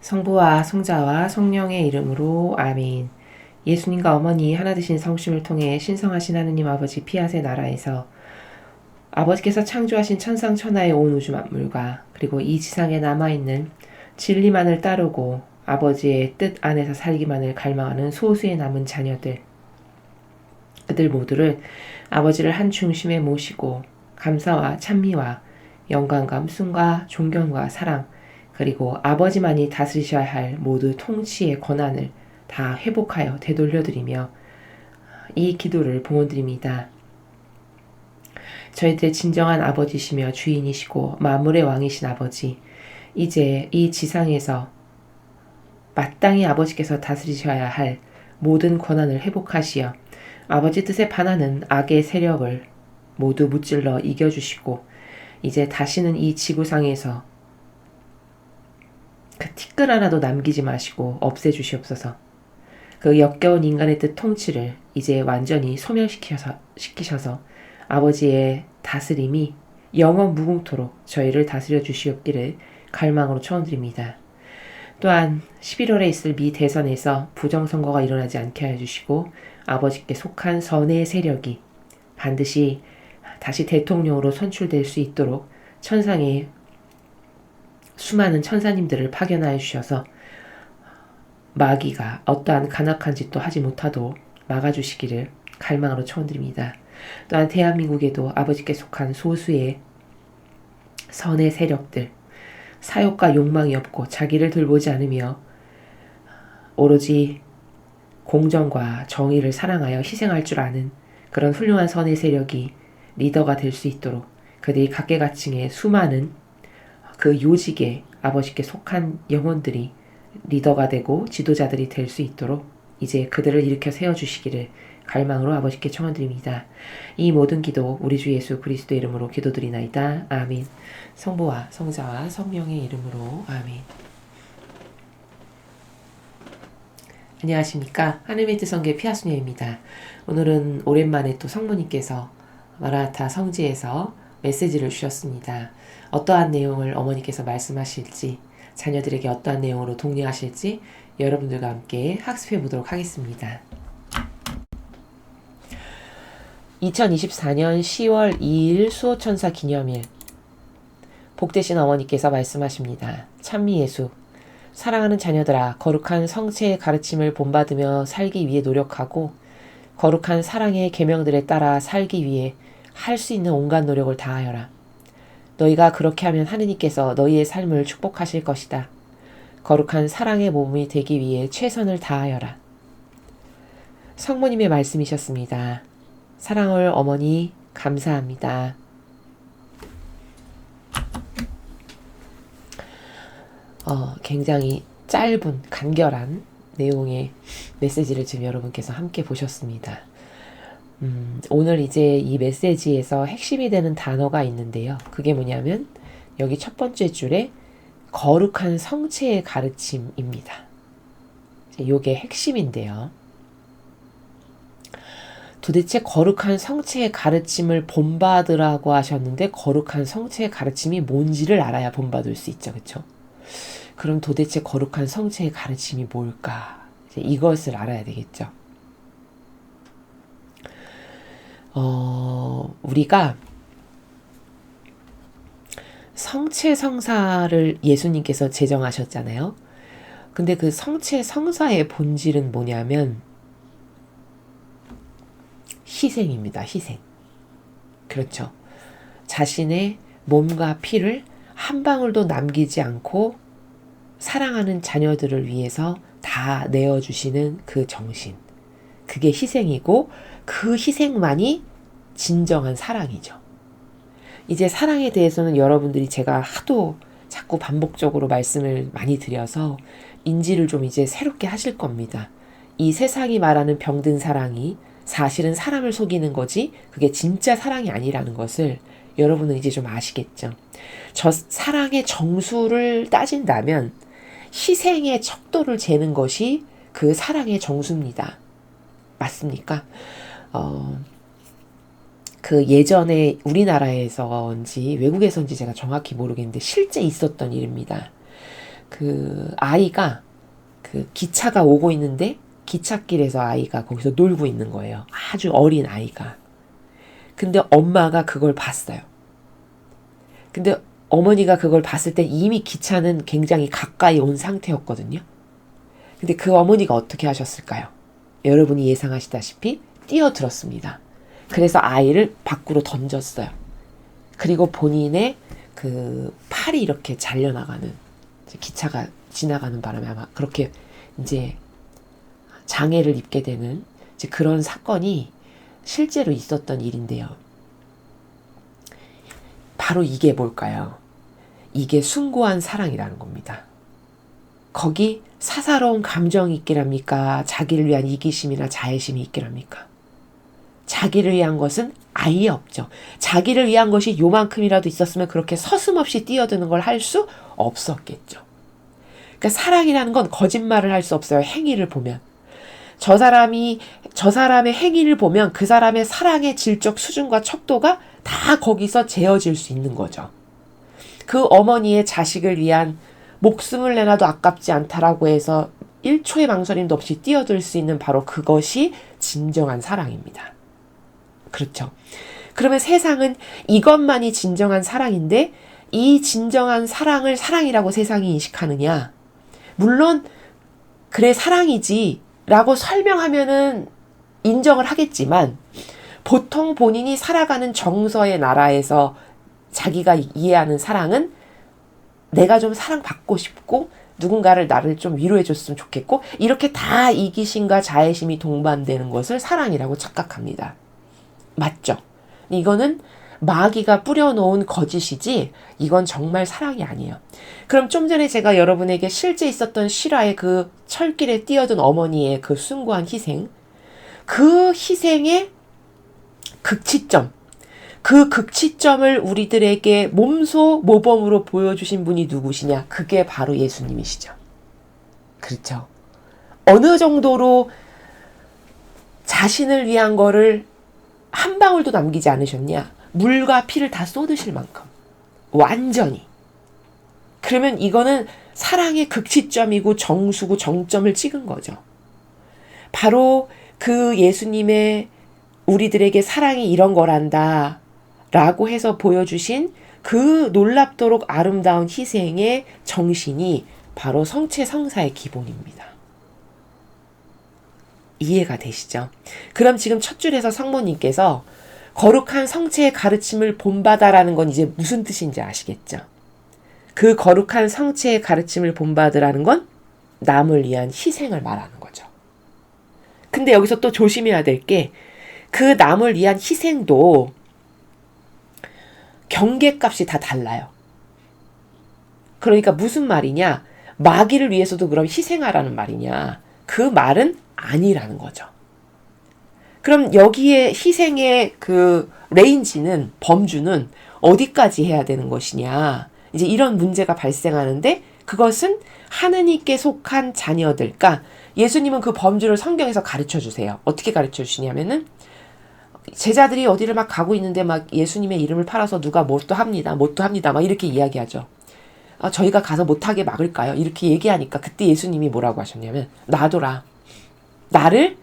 성부와 성자와 성령의 이름으로 아멘. 예수님과 어머니 하나 되신 성심을 통해 신성하신 하느님 아버지 피아세 나라에서 아버지께서 창조하신 천상천하의 온 우주 만물과 그리고 이 지상에 남아있는 진리만을 따르고 아버지의 뜻 안에서 살기만을 갈망하는 소수의 남은 자녀들, 그들 모두를 아버지를 한 중심에 모시고 감사와 찬미와 영광과 순과 존경과 사랑, 그리고 아버지만이 다스리셔야 할 모두 통치의 권한을 다 회복하여 되돌려드리며 이 기도를 봉헌드립니다. 저희들의 진정한 아버지시며 주인이시고 만물의 왕이신 아버지, 이제 이 지상에서 마땅히 아버지께서 다스리셔야 할 모든 권한을 회복하시어 아버지 뜻에 반하는 악의 세력을 모두 무찔러 이겨주시고 이제 다시는 이 지구상에서 그 티끌 하나도 남기지 마시고 없애주시옵소서. 그 역겨운 인간의 뜻 통치를 이제 완전히 소멸시키셔서 아버지의 다스림이 영원 무궁토록 저희를 다스려 주시옵기를 갈망으로 초원드립니다. 또한 11월에 있을 미 대선에서 부정선거가 일어나지 않게 하여 주시고 아버지께 속한 선의 세력이 반드시 다시 대통령으로 선출될 수 있도록 천상의 수많은 천사님들을 파견하여 주셔서 마귀가 어떠한 간악한 짓도 하지 못하도록 막아주시기를 갈망으로 초원드립니다. 또한 대한민국에도 아버지께 속한 소수의 선의 세력들, 사욕과 욕망이 없고 자기를 돌보지 않으며 오로지 공정과 정의를 사랑하여 희생할 줄 아는 그런 훌륭한 선의 세력이 리더가 될 수 있도록 그들이 각계각층의 수많은 그 요직에 아버지께 속한 영혼들이 리더가 되고 지도자들이 될 수 있도록 이제 그들을 일으켜 세워주시기를 갈망으로 아버지께 청원드립니다. 이 모든 기도 우리 주 예수 그리스도 이름으로 기도드리나이다. 아멘. 성부와 성자와 성령의 이름으로 아멘. 안녕하십니까. 하늘의 뜻성계 피아수녀입니다. 오늘은 오랜만에 또 성모님께서 마라나타 성지에서 메시지를 주셨습니다. 어떠한 내용을 어머니께서 말씀하실지, 자녀들에게 어떠한 내용으로 독려하실지 여러분들과 함께 학습해 보도록 하겠습니다. 2024년 10월 2일 수호천사 기념일, 복되신 어머니께서 말씀하십니다. 찬미예수, 사랑하는 자녀들아, 거룩한 성체의 가르침을 본받으며 살기 위해 노력하고 거룩한 사랑의 계명들에 따라 살기 위해 할 수 있는 온갖 노력을 다하여라. 너희가 그렇게 하면 하느님께서 너희의 삶을 축복하실 것이다. 거룩한 사랑의 몸이 되기 위해 최선을 다하여라. 성모님의 말씀이셨습니다. 사랑을 어머니 감사합니다. 굉장히 짧은 간결한 내용의 메시지를 지금 여러분께서 함께 보셨습니다. 오늘 이제 이 메시지에서 핵심이 되는 단어가 있는데요. 그게 뭐냐면 여기 첫 번째 줄에 거룩한 성체의 가르침입니다. 이게 핵심인데요. 도대체 거룩한 성체의 가르침을 본받으라고 하셨는데 거룩한 성체의 가르침이 뭔지를 알아야 본받을 수 있죠. 그렇죠? 그럼 도대체 거룩한 성체의 가르침이 뭘까? 이것을 알아야 되겠죠. 우리가 성체 성사를 예수님께서 제정하셨잖아요. 근데 그 성체 성사의 본질은 뭐냐면 희생입니다. 희생. 그렇죠. 자신의 몸과 피를 한 방울도 남기지 않고 사랑하는 자녀들을 위해서 다 내어주시는 그 정신. 그게 희생이고 그 희생만이 진정한 사랑이죠. 이제 사랑에 대해서는 여러분들이 제가 하도 자꾸 반복적으로 말씀을 많이 드려서 인지를 좀 이제 새롭게 하실 겁니다. 이 세상이 말하는 병든 사랑이 사실은 사람을 속이는 거지 그게 진짜 사랑이 아니라는 것을 여러분은 이제 좀 아시겠죠. 저 사랑의 정수를 따진다면 희생의 척도를 재는 것이 그 사랑의 정수입니다. 맞습니까? 그 예전에 우리나라에서인지 외국에서인지 제가 정확히 모르겠는데 실제 있었던 일입니다. 그 아이가 그 기차가 오고 있는데 기찻길에서 아이가 거기서 놀고 있는 거예요. 아주 어린 아이가. 근데 엄마가 그걸 봤어요. 근데 어머니가 그걸 봤을 때 이미 기차는 굉장히 가까이 온 상태였거든요. 근데 그 어머니가 어떻게 하셨을까요? 여러분이 예상하시다시피 뛰어들었습니다. 그래서 아이를 밖으로 던졌어요. 그리고 본인의 그 팔이 이렇게 잘려나가는, 기차가 지나가는 바람에 아마 그렇게 이제 장애를 입게 되는 이제 그런 사건이 실제로 있었던 일인데요. 바로 이게 뭘까요? 이게 숭고한 사랑이라는 겁니다. 거기 사사로운 감정이 있기랍니까? 자기를 위한 이기심이나 자애심이 있기랍니까? 자기를 위한 것은 아예 없죠. 자기를 위한 것이 요만큼이라도 있었으면 그렇게 서슴없이 뛰어드는 걸 할 수 없었겠죠. 그러니까 사랑이라는 건 거짓말을 할 수 없어요. 행위를 보면. 저 사람의 행위를 보면 그 사람의 사랑의 질적 수준과 척도가 다 거기서 재어질 수 있는 거죠. 그 어머니의 자식을 위한 목숨을 내놔도 아깝지 않다라고 해서 1초의 망설임도 없이 뛰어들 수 있는 바로 그것이 진정한 사랑입니다. 그렇죠. 그러면 세상은 이것만이 진정한 사랑인데 이 진정한 사랑을 사랑이라고 세상이 인식하느냐? 물론 그래 사랑이지 라고 설명하면은 인정을 하겠지만 보통 본인이 살아가는 정서의 나라에서 자기가 이해하는 사랑은 내가 좀 사랑받고 싶고 누군가를 나를 좀 위로해 줬으면 좋겠고 이렇게 다 이기심과 자애심이 동반되는 것을 사랑이라고 착각합니다. 맞죠? 이거는 마귀가 뿌려놓은 거짓이지 이건 정말 사랑이 아니에요. 그럼 좀 전에 제가 여러분에게 실제 있었던 실화의 그 철길에 뛰어든 어머니의 그 숭고한 희생, 그 희생의 극치점, 그 극치점을 우리들에게 몸소 모범으로 보여주신 분이 누구시냐? 그게 바로 예수님이시죠. 그렇죠. 어느 정도로 자신을 위한 거를 한 방울도 남기지 않으셨냐? 물과 피를 다 쏟으실 만큼. 완전히. 그러면 이거는 사랑의 극치점이고 정수고 정점을 찍은 거죠. 바로 그 예수님의 우리들에게 사랑이 이런 거란다 라고 해서 보여주신 그 놀랍도록 아름다운 희생의 정신이 바로 성체성사의 기본입니다. 이해가 되시죠? 그럼 지금 첫 줄에서 성모님께서 거룩한 성체의 가르침을 본받아라는 건 이제 무슨 뜻인지 아시겠죠? 그 거룩한 성체의 가르침을 본받으라는 건 남을 위한 희생을 말하는 거죠. 근데 여기서 또 조심해야 될 게 그 남을 위한 희생도 경계값이 다 달라요. 그러니까 무슨 말이냐? 마귀를 위해서도 그럼 희생하라는 말이냐? 그 말은 아니라는 거죠. 그럼 여기에 희생의 그 레인지는, 범주는 어디까지 해야 되는 것이냐? 이제 이런 문제가 발생하는데 그것은 하느님께 속한 자녀들, 그러니까 예수님은 그 범주를 성경에서 가르쳐 주세요. 어떻게 가르쳐 주시냐면은 제자들이 어디를 막 가고 있는데 막 예수님의 이름을 팔아서 누가 뭣도 합니다. 막 이렇게 이야기하죠. 저희가 가서 못하게 막을까요? 이렇게 얘기하니까 그때 예수님이 뭐라고 하셨냐면 놔둬라. 나를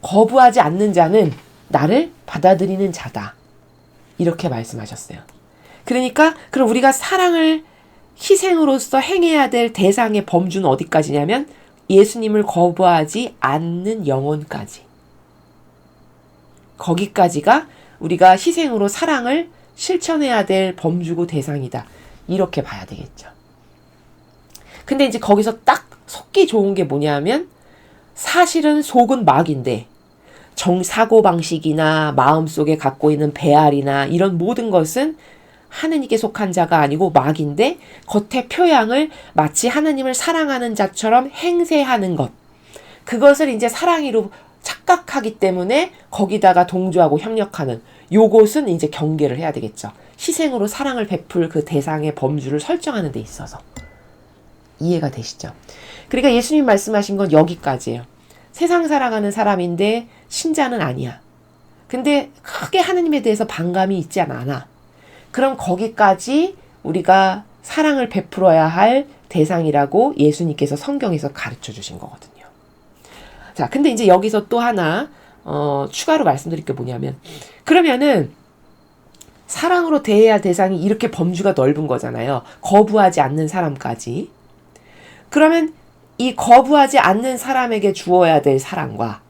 거부하지 않는 자는 나를 받아들이는 자다. 이렇게 말씀하셨어요. 그러니까 그럼 우리가 사랑을 희생으로서 행해야 될 대상의 범주는 어디까지냐면 예수님을 거부하지 않는 영혼까지. 거기까지가 우리가 희생으로 사랑을 실천해야 될 범주고 대상이다. 이렇게 봐야 되겠죠. 근데 이제 거기서 딱 속기 좋은 게 뭐냐면 사실은 속은 마귀인데 사고방식이나 마음속에 갖고 있는 배알이나 이런 모든 것은 하느님께 속한 자가 아니고 마귀인데 겉의 표양을 마치 하느님을 사랑하는 자처럼 행세하는 것. 그것을 이제 사랑이로 착각하기 때문에 거기다가 동조하고 협력하는 요것은 이제 경계를 해야 되겠죠. 희생으로 사랑을 베풀 그 대상의 범주를 설정하는 데 있어서. 이해가 되시죠? 그러니까 예수님 말씀하신 건 여기까지예요. 세상 살아가는 사람인데 신자는 아니야. 근데 크게 하느님에 대해서 반감이 있지 않아. 그럼 거기까지 우리가 사랑을 베풀어야 할 대상이라고 예수님께서 성경에서 가르쳐 주신 거거든요. 자, 근데 이제 여기서 또 하나 추가로 말씀드릴 게 뭐냐면, 그러면은 사랑으로 대해야 할 대상이 이렇게 범주가 넓은 거잖아요. 거부하지 않는 사람까지. 그러면 이 거부하지 않는 사람에게 주어야 될 사랑과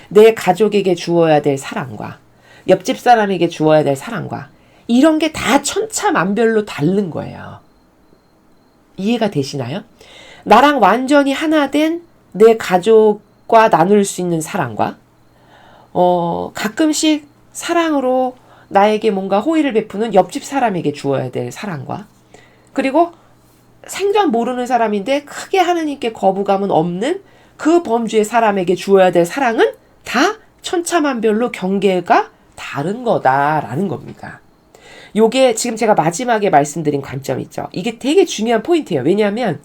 내 가족에게 주어야 될 사랑과 옆집 사람에게 주어야 될 사랑과 이런 게 다 천차만별로 다른 거예요. 이해가 되시나요? 나랑 완전히 하나 된 내 가족과 나눌 수 있는 사랑과 가끔씩 사랑으로 나에게 뭔가 호의를 베푸는 옆집 사람에게 주어야 될 사랑과, 그리고 생전 모르는 사람인데 크게 하느님께 거부감은 없는 그 범주의 사람에게 주어야 될 사랑은 다 천차만별로 경계가 다른 거다라는 겁니다. 요게 지금 제가 마지막에 말씀드린 관점 있죠. 이게 되게 중요한 포인트예요. 왜냐하면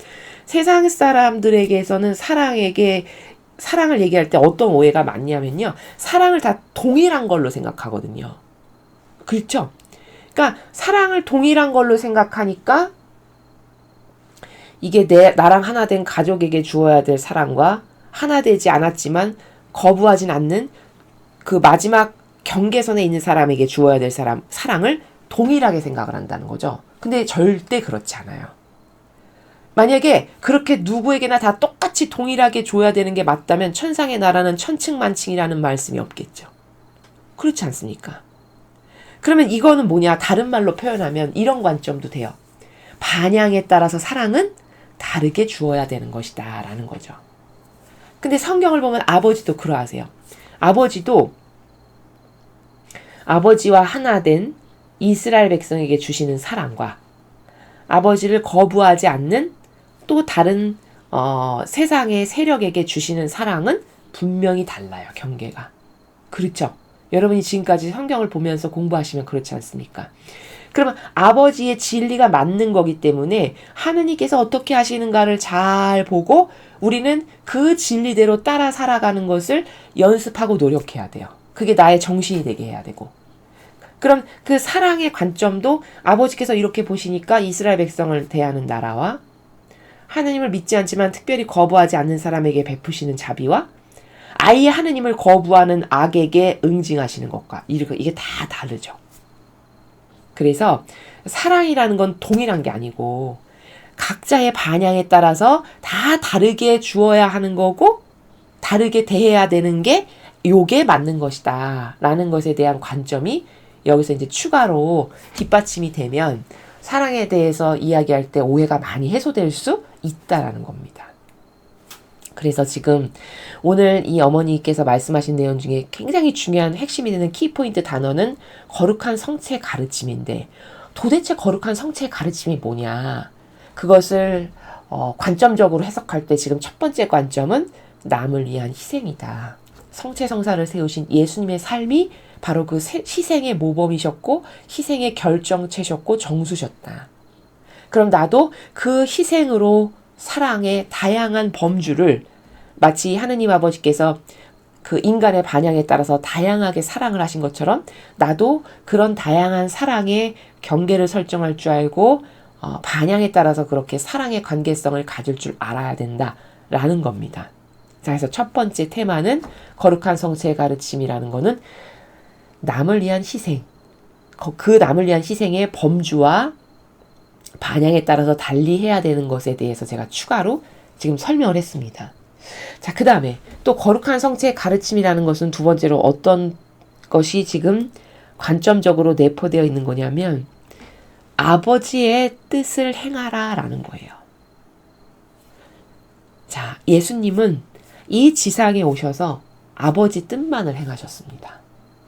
세상 사람들에게서는 사랑을 얘기할 때 어떤 오해가 많냐면요. 사랑을 다 동일한 걸로 생각하거든요. 그렇죠? 그러니까 사랑을 동일한 걸로 생각하니까 이게 나랑 하나 된 가족에게 주어야 될 사랑과 하나 되지 않았지만 거부하진 않는 그 마지막 경계선에 있는 사람에게 주어야 될 사랑을 동일하게 생각을 한다는 거죠. 근데 절대 그렇지 않아요. 만약에 그렇게 누구에게나 다 똑같이 동일하게 줘야 되는 게 맞다면 천상의 나라는 천층만층이라는 말씀이 없겠죠. 그렇지 않습니까? 그러면 이거는 뭐냐? 다른 말로 표현하면 이런 관점도 돼요. 반향에 따라서 사랑은 다르게 주어야 되는 것이다 라는 거죠. 근데 성경을 보면 아버지도 그러하세요. 아버지와 하나 된 이스라엘 백성에게 주시는 사랑과 아버지를 거부하지 않는 또 다른 세상의 세력에게 주시는 사랑은 분명히 달라요. 경계가. 그렇죠? 여러분이 지금까지 성경을 보면서 공부하시면 그렇지 않습니까? 그러면 아버지의 진리가 맞는 거기 때문에 하느님께서 어떻게 하시는가를 잘 보고 우리는 그 진리대로 따라 살아가는 것을 연습하고 노력해야 돼요. 그게 나의 정신이 되게 해야 되고. 그럼 그 사랑의 관점도 아버지께서 이렇게 보시니까 이스라엘 백성을 대하는 나라와 하느님을 믿지 않지만 특별히 거부하지 않는 사람에게 베푸시는 자비와 아예 하느님을 거부하는 악에게 응징하시는 것과 이게 다 다르죠. 그래서 사랑이라는 건 동일한 게 아니고 각자의 반향에 따라서 다 다르게 주어야 하는 거고 다르게 대해야 되는 게 요게 맞는 것이다 라는 것에 대한 관점이 여기서 이제 추가로 뒷받침이 되면 사랑에 대해서 이야기할 때 오해가 많이 해소될 수 있다라는 겁니다. 그래서 지금 오늘 이 어머니께서 말씀하신 내용 중에 굉장히 중요한 핵심이 되는 키포인트 단어는 거룩한 성체 가르침인데 도대체 거룩한 성체 가르침이 뭐냐? 그것을 관점적으로 해석할 때 지금 첫 번째 관점은 남을 위한 희생이다. 성체성사를 세우신 예수님의 삶이 바로 그 희생의 모범이셨고 희생의 결정체셨고 정수셨다. 그럼 나도 그 희생으로 사랑의 다양한 범주를 마치 하느님 아버지께서 그 인간의 반향에 따라서 다양하게 사랑을 하신 것처럼 나도 그런 다양한 사랑의 경계를 설정할 줄 알고 반향에 따라서 그렇게 사랑의 관계성을 가질 줄 알아야 된다라는 겁니다. 자, 그래서 첫 번째 테마는 거룩한 성체의 가르침이라는 거는 남을 위한 희생, 그 남을 위한 희생의 범주와 반향에 따라서 달리 해야 되는 것에 대해서 제가 추가로 지금 설명을 했습니다. 자, 그 다음에 또 거룩한 성체의 가르침이라는 것은 두 번째로 어떤 것이 지금 관점적으로 내포되어 있는 거냐면 아버지의 뜻을 행하라 라는 거예요. 자, 예수님은 이 지상에 오셔서 아버지 뜻만을 행하셨습니다.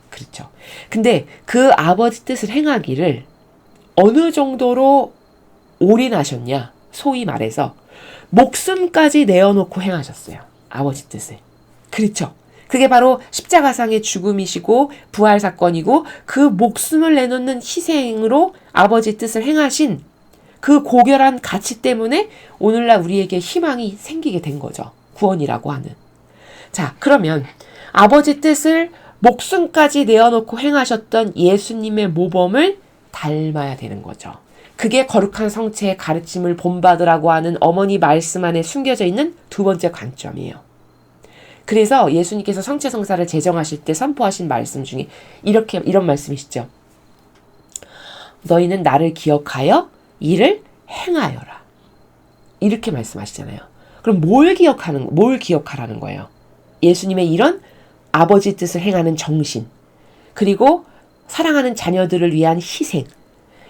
그렇죠. 근데 그 아버지 뜻을 행하기를 어느 정도로 올인하셨냐? 소위 말해서 목숨까지 내어놓고 행하셨어요. 아버지 뜻을. 그렇죠. 그게 바로 십자가상의 죽음이시고 부활 사건이고 그 목숨을 내놓는 희생으로 아버지 뜻을 행하신 그 고결한 가치 때문에 오늘날 우리에게 희망이 생기게 된 거죠. 구원이라고 하는. 자, 그러면 아버지 뜻을 목숨까지 내어놓고 행하셨던 예수님의 모범을 닮아야 되는 거죠. 그게 거룩한 성체의 가르침을 본받으라고 하는 어머니 말씀 안에 숨겨져 있는 두 번째 관점이에요. 그래서 예수님께서 성체 성사를 제정하실 때 선포하신 말씀 중에 이런 말씀이시죠. 너희는 나를 기억하여 이를 행하여라. 이렇게 말씀하시잖아요. 그럼 뭘 기억하라는 거예요? 예수님의 이런 아버지 뜻을 행하는 정신, 그리고 사랑하는 자녀들을 위한 희생,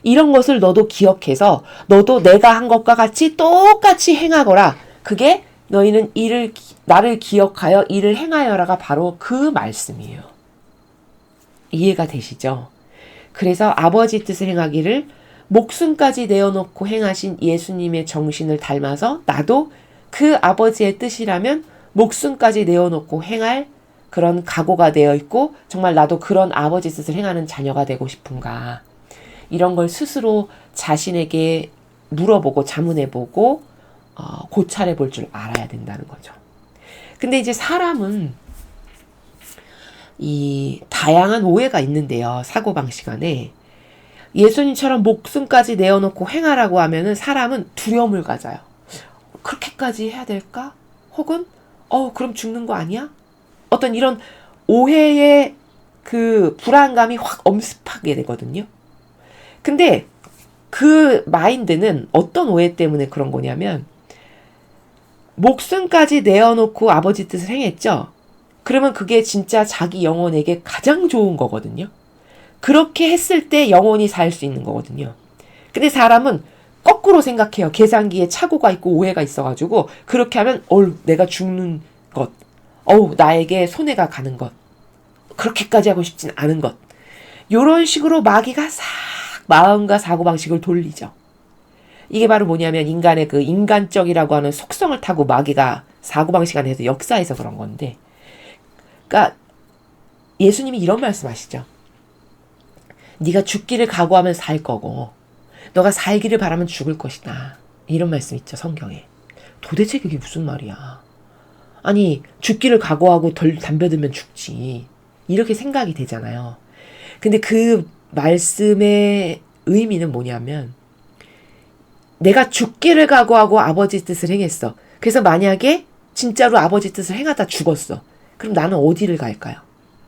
이런 것을 너도 기억해서 너도 내가 한 것과 같이 똑같이 행하거라. 그게 너희는 나를 기억하여 이를 행하여라가 바로 그 말씀이에요. 이해가 되시죠? 그래서 아버지 뜻을 행하기를 목숨까지 내어놓고 행하신 예수님의 정신을 닮아서 나도 그 아버지의 뜻이라면 목숨까지 내어놓고 행할 그런 각오가 되어 있고 정말 나도 그런 아버지 뜻을 행하는 자녀가 되고 싶은가. 이런 걸 스스로 자신에게 물어보고 자문해보고 고찰해볼 줄 알아야 된다는 거죠. 근데 이제 사람은 이 다양한 오해가 있는데요. 사고방식 안에. 예수님처럼 목숨까지 내어놓고 행하라고 하면은 사람은 두려움을 가져요. 그렇게까지 해야 될까? 혹은 그럼 죽는 거 아니야? 어떤 이런 오해의 그 불안감이 확 엄습하게 되거든요. 근데 그 마인드는 어떤 오해 때문에 그런 거냐면 목숨까지 내어놓고 아버지 뜻을 행했죠. 그러면 그게 진짜 자기 영혼에게 가장 좋은 거거든요. 그렇게 했을 때 영혼이 살 수 있는 거거든요. 근데 사람은 거꾸로 생각해요. 계산기에 착오가 있고 오해가 있어가지고 그렇게 하면 내가 죽는 것, 나에게 손해가 가는 것, 그렇게까지 하고 싶진 않은 것, 이런 식으로 마귀가 싹 마음과 사고방식을 돌리죠. 이게 바로 뭐냐면 인간의 그 인간적이라고 하는 속성을 타고 마귀가 사고방식 안에서 역사해서 그런 건데, 그러니까 예수님이 이런 말씀하시죠. 네가 죽기를 각오하면 살 거고 너가 살기를 바라면 죽을 것이다. 이런 말씀 있죠, 성경에. 도대체 그게 무슨 말이야. 아니 죽기를 각오하고 담배 들면 죽지. 이렇게 생각이 되잖아요. 근데 그 말씀의 의미는 뭐냐면 내가 죽기를 각오하고 아버지 뜻을 행했어. 그래서 만약에 진짜로 아버지 뜻을 행하다 죽었어. 그럼 나는 어디를 갈까요?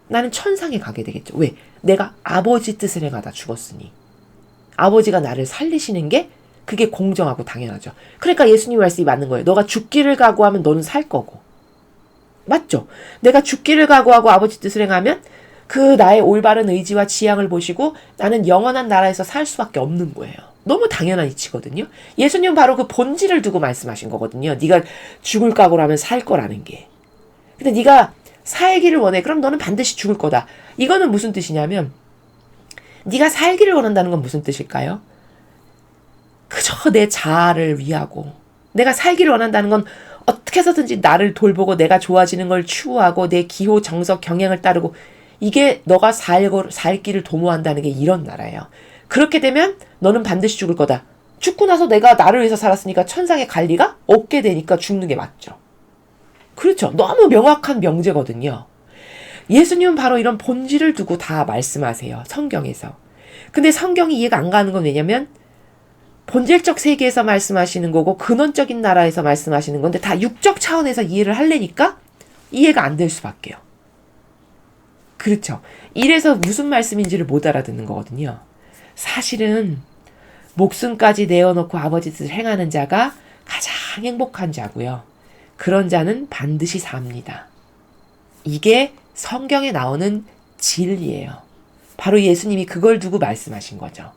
나는 천상에 가게 되겠죠. 왜? 내가 아버지 뜻을 행하다 죽었으니. 아버지가 나를 살리시는 게 그게 공정하고 당연하죠. 그러니까 예수님 말씀이 맞는 거예요. 너가 죽기를 각오하면 너는 살 거고. 맞죠? 내가 죽기를 각오하고 아버지 뜻을 행하면 그 나의 올바른 의지와 지향을 보시고 나는 영원한 나라에서 살 수밖에 없는 거예요. 너무 당연한 이치거든요. 예수님은 바로 그 본질을 두고 말씀하신 거거든요. 네가 죽을 각오라면 살 거라는 게. 근데 네가 살기를 원해. 그럼 너는 반드시 죽을 거다. 이거는 무슨 뜻이냐면 네가 살기를 원한다는 건 무슨 뜻일까요? 그저 내 자아를 위하고 내가 살기를 원한다는 건 어떻게 해서든지 나를 돌보고 내가 좋아지는 걸 추구하고 내 기호, 정석, 경향을 따르고 이게 너가 살 길을 도모한다는 게 이런 나라예요. 그렇게 되면 너는 반드시 죽을 거다. 죽고 나서 내가 나를 위해서 살았으니까 천상에 갈 리가 없게 되니까 죽는 게 맞죠. 그렇죠. 너무 명확한 명제거든요. 예수님은 바로 이런 본질을 두고 다 말씀하세요. 성경에서. 근데 성경이 이해가 안 가는 건 왜냐면 본질적 세계에서 말씀하시는 거고 근원적인 나라에서 말씀하시는 건데 다 육적 차원에서 이해를 하려니까 이해가 안 될 수밖에요. 그렇죠. 이래서 무슨 말씀인지를 못 알아듣는 거거든요. 사실은 목숨까지 내어놓고 아버지 뜻을 행하는 자가 가장 행복한 자고요. 그런 자는 반드시 삽니다. 이게 성경에 나오는 진리예요. 바로 예수님이 그걸 두고 말씀하신 거죠.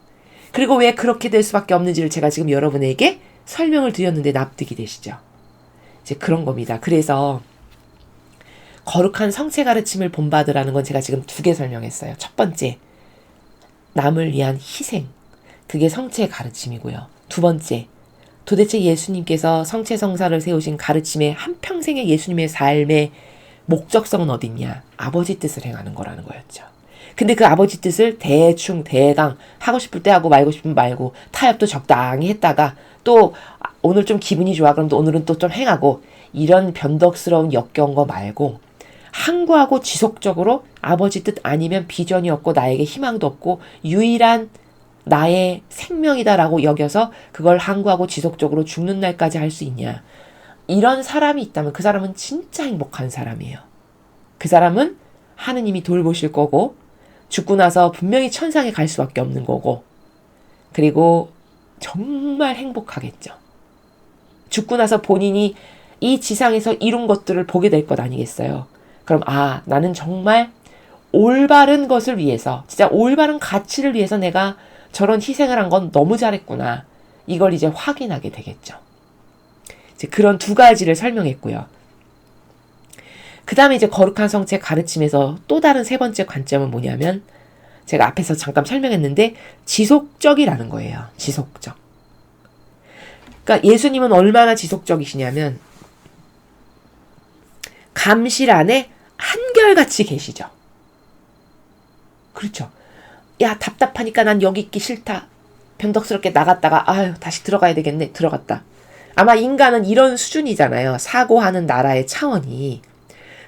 그리고 왜 그렇게 될 수밖에 없는지를 제가 지금 여러분에게 설명을 드렸는데 납득이 되시죠? 이제 그런 겁니다. 그래서 거룩한 성체 가르침을 본받으라는 건 제가 지금 2개 설명했어요. 첫 번째, 남을 위한 희생. 그게 성체의 가르침이고요. 2번째, 도대체 예수님께서 성체 성사를 세우신 가르침의 한평생의 예수님의 삶의 목적성은 어딨냐? 아버지 뜻을 행하는 거라는 거였죠. 근데 그 아버지 뜻을 대충 대강 하고 싶을 때 하고 말고 싶으면 말고 타협도 적당히 했다가 또 오늘 좀 기분이 좋아 그럼 또 오늘은 또 좀 행하고 이런 변덕스러운 역겨운 거 말고 항구하고 지속적으로 아버지 뜻 아니면 비전이 없고 나에게 희망도 없고 유일한 나의 생명이다라고 여겨서 그걸 항구하고 지속적으로 죽는 날까지 할 수 있냐. 이런 사람이 있다면 그 사람은 진짜 행복한 사람이에요. 그 사람은 하느님이 돌보실 거고 죽고 나서 분명히 천상에 갈 수밖에 없는 거고 그리고 정말 행복하겠죠. 죽고 나서 본인이 이 지상에서 이룬 것들을 보게 될 것 아니겠어요. 그럼 나는 정말 올바른 것을 위해서 진짜 올바른 가치를 위해서 내가 저런 희생을 한 건 너무 잘했구나. 이걸 이제 확인하게 되겠죠. 이제 그런 두 가지를 설명했고요. 그 다음에 이제 거룩한 성체 가르침에서 또 다른 세 번째 관점은 뭐냐면 제가 앞에서 잠깐 설명했는데 지속적이라는 거예요. 지속적. 그러니까 예수님은 얼마나 지속적이시냐면 감실 안에 한결같이 계시죠. 그렇죠. 야, 답답하니까 난 여기 있기 싫다. 변덕스럽게 나갔다가 다시 들어가야 되겠네. 들어갔다. 아마 인간은 이런 수준이잖아요. 사고하는 나라의 차원이.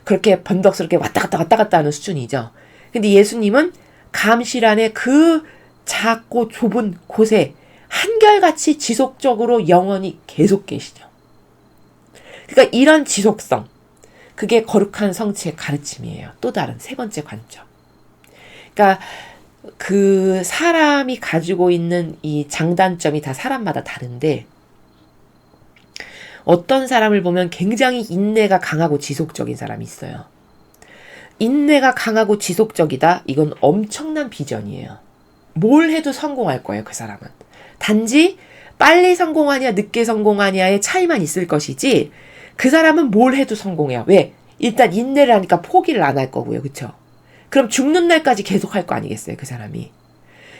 그렇게 변덕스럽게 왔다 갔다 하는 수준이죠. 근데 예수님은 감실 안에 그 작고 좁은 곳에 한결같이 지속적으로 영원히 계속 계시죠. 그러니까 이런 지속성, 그게 거룩한 성취의 가르침이에요. 또 다른 세 번째 관점. 그러니까 그 사람이 가지고 있는 이 장단점이 다 사람마다 다른데 어떤 사람을 보면 굉장히 인내가 강하고 지속적인 사람이 있어요. 인내가 강하고 지속적이다? 이건 엄청난 비전이에요. 뭘 해도 성공할 거예요, 그 사람은. 단지 빨리 성공하냐 늦게 성공하냐의 차이만 있을 것이지 그 사람은 뭘 해도 성공해요. 왜? 일단 인내를 하니까 포기를 안 할 거고요. 그쵸? 그럼 죽는 날까지 계속 할 거 아니겠어요, 그 사람이.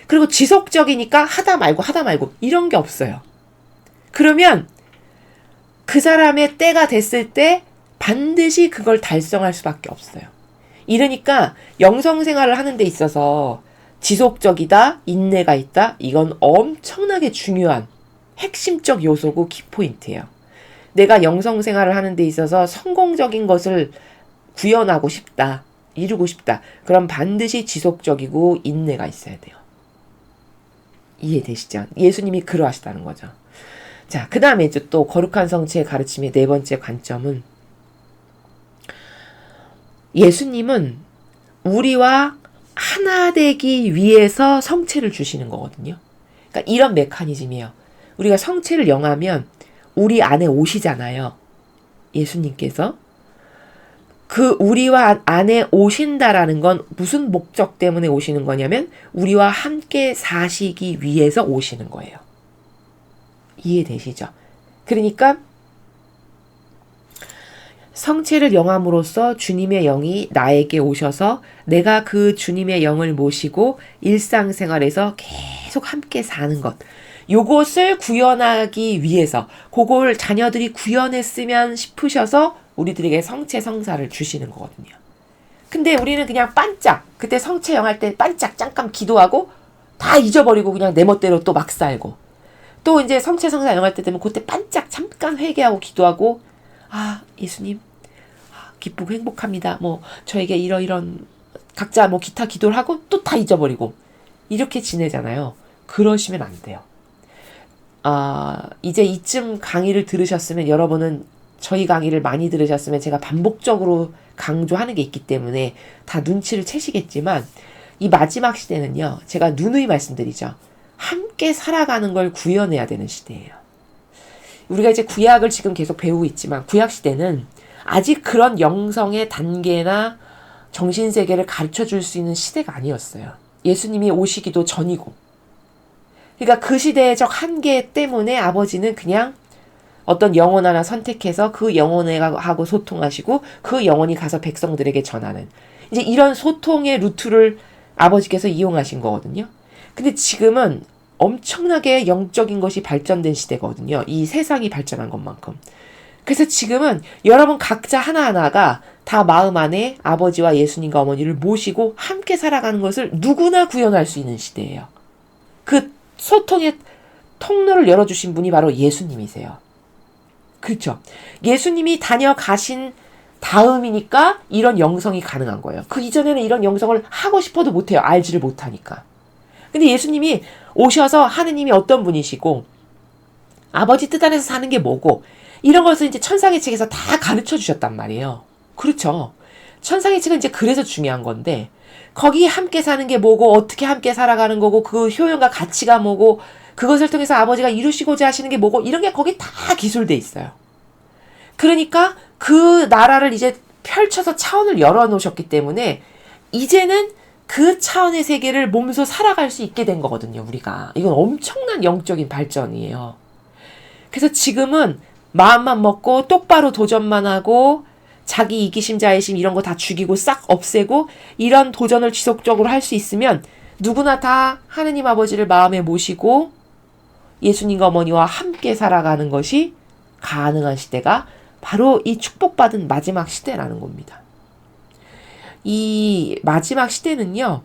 그리고 지속적이니까 하다 말고 이런 게 없어요. 그러면 그 사람의 때가 됐을 때 반드시 그걸 달성할 수밖에 없어요. 이러니까 영성생활을 하는 데 있어서 지속적이다, 인내가 있다, 이건 엄청나게 중요한 핵심적 요소고 키포인트예요. 내가 영성생활을 하는 데 있어서 성공적인 것을 구현하고 싶다, 이루고 싶다. 그럼 반드시 지속적이고 인내가 있어야 돼요. 이해되시죠? 예수님이 그러하시다는 거죠. 자, 그 다음에 이제 또 거룩한 성취의 가르침의 네 번째 관점은 예수님은 우리와 하나 되기 위해서 성체를 주시는 거거든요. 그러니까 이런 메커니즘이에요. 우리가 성체를 영하면 우리 안에 오시잖아요. 예수님께서. 그 우리와 안에 오신다라는 건 무슨 목적 때문에 오시는 거냐면 우리와 함께 사시기 위해서 오시는 거예요. 이해되시죠? 그러니까 성체를 영함으로써 주님의 영이 나에게 오셔서 내가 그 주님의 영을 모시고 일상생활에서 계속 함께 사는 것. 요것을 구현하기 위해서 그걸 자녀들이 구현했으면 싶으셔서 우리들에게 성체 성사를 주시는 거거든요. 근데 우리는 그냥 반짝 그때 성체 영할 때 반짝 잠깐 기도하고 다 잊어버리고 그냥 내 멋대로 또 막 살고 또 이제 성체 성사 영할 때 되면 그때 반짝 잠깐 회개하고 기도하고 예수님 기쁘고 행복합니다. 뭐 저에게 이런 각자 뭐 기타 기도를 하고 또 다 잊어버리고 이렇게 지내잖아요. 그러시면 안 돼요. 이제 이쯤 강의를 들으셨으면 여러분은 저희 강의를 많이 들으셨으면 제가 반복적으로 강조하는 게 있기 때문에 다 눈치를 채시겠지만 이 마지막 시대는요. 제가 누누이 말씀드리죠. 함께 살아가는 걸 구현해야 되는 시대예요. 우리가 이제 구약을 지금 계속 배우고 있지만 구약 시대는 아직 그런 영성의 단계나 정신세계를 가르쳐줄 수 있는 시대가 아니었어요. 예수님이 오시기도 전이고. 그러니까 그 시대적 한계 때문에 아버지는 그냥 어떤 영혼 하나 선택해서 그 영혼하고 소통하시고 그 영혼이 가서 백성들에게 전하는 이제 이런 소통의 루트를 아버지께서 이용하신 거거든요. 근데 지금은 엄청나게 영적인 것이 발전된 시대거든요. 이 세상이 발전한 것만큼. 그래서 지금은 여러분 각자 하나하나가 다 마음 안에 아버지와 예수님과 어머니를 모시고 함께 살아가는 것을 누구나 구현할 수 있는 시대예요. 그 소통의 통로를 열어주신 분이 바로 예수님이세요. 그렇죠. 예수님이 다녀가신 다음이니까 이런 영성이 가능한 거예요. 그 이전에는 이런 영성을 하고 싶어도 못해요. 알지를 못하니까. 근데 예수님이 오셔서 하느님이 어떤 분이시고 아버지 뜻 안에서 사는 게 뭐고 이런 것을 이제 천상의 책에서 다 가르쳐 주셨단 말이에요. 그렇죠. 천상의 책은 이제 그래서 중요한 건데 거기 함께 사는 게 뭐고 어떻게 함께 살아가는 거고 그 효용과 가치가 뭐고 그것을 통해서 아버지가 이루시고자 하시는 게 뭐고 이런 게 거기 다 기술돼 있어요. 그러니까 그 나라를 이제 펼쳐서 차원을 열어놓으셨기 때문에 이제는 그 차원의 세계를 몸소 살아갈 수 있게 된 거거든요, 우리가. 이건 엄청난 영적인 발전이에요. 그래서 지금은 마음만 먹고 똑바로 도전만 하고 자기 이기심 자의심 이런 거 다 죽이고 싹 없애고 이런 도전을 지속적으로 할 수 있으면 누구나 다 하느님 아버지를 마음에 모시고 예수님과 어머니와 함께 살아가는 것이 가능한 시대가 바로 이 축복받은 마지막 시대라는 겁니다. 이 마지막 시대는요,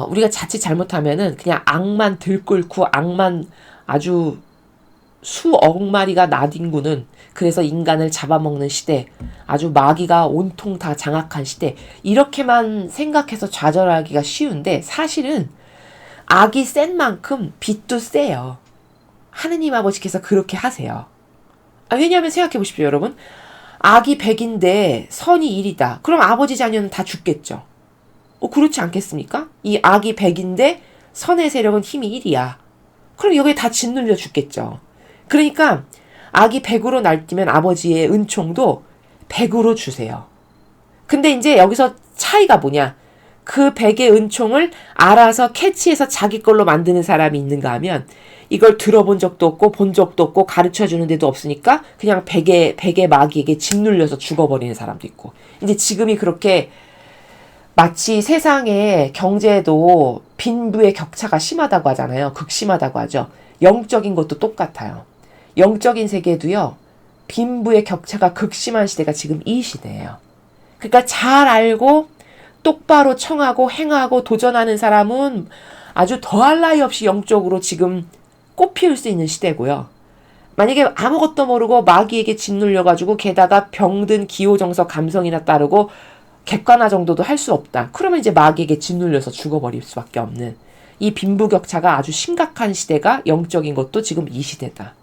우리가 자칫 잘못하면은 그냥 악만 들끓고 악만 아주 수억 마리가 나뒹구는 그래서 인간을 잡아먹는 시대, 아주 마귀가 온통 다 장악한 시대 이렇게만 생각해서 좌절하기가 쉬운데 사실은 악이 센 만큼 빛도 세요. 하느님 아버지께서 그렇게 하세요. 왜냐하면 생각해 보십시오, 여러분. 악이 100인데 선이 1이다. 그럼 아버지 자녀는 다 죽겠죠. 그렇지 않겠습니까? 이 악이 100인데 선의 세력은 힘이 1이야. 그럼 여기에 다 짓눌려 죽겠죠. 그러니까 악이 100으로 날뛰면 아버지의 은총도 100으로 주세요. 근데 이제 여기서 차이가 뭐냐? 그 100의 은총을 알아서 캐치해서 자기 걸로 만드는 사람이 있는가 하면 이걸 들어본 적도 없고 본 적도 없고 가르쳐주는 데도 없으니까 그냥 100의 마귀에게 짓눌려서 죽어버리는 사람도 있고. 이제 지금이 그렇게 마치 세상의 경제도 빈부의 격차가 심하다고 하잖아요. 극심하다고 하죠. 영적인 것도 똑같아요. 영적인 세계도요. 빈부의 격차가 극심한 시대가 지금 이 시대예요. 그러니까 잘 알고 똑바로 청하고 행하고 도전하는 사람은 아주 더할 나위 없이 영적으로 지금 꽃피울 수 있는 시대고요. 만약에 아무것도 모르고 마귀에게 짓눌려가지고 게다가 병든 기호정서 감성이나 따르고 객관화 정도도 할 수 없다. 그러면 이제 마귀에게 짓눌려서 죽어버릴 수밖에 없는 이 빈부격차가 아주 심각한 시대가 영적인 것도 지금 이 시대다.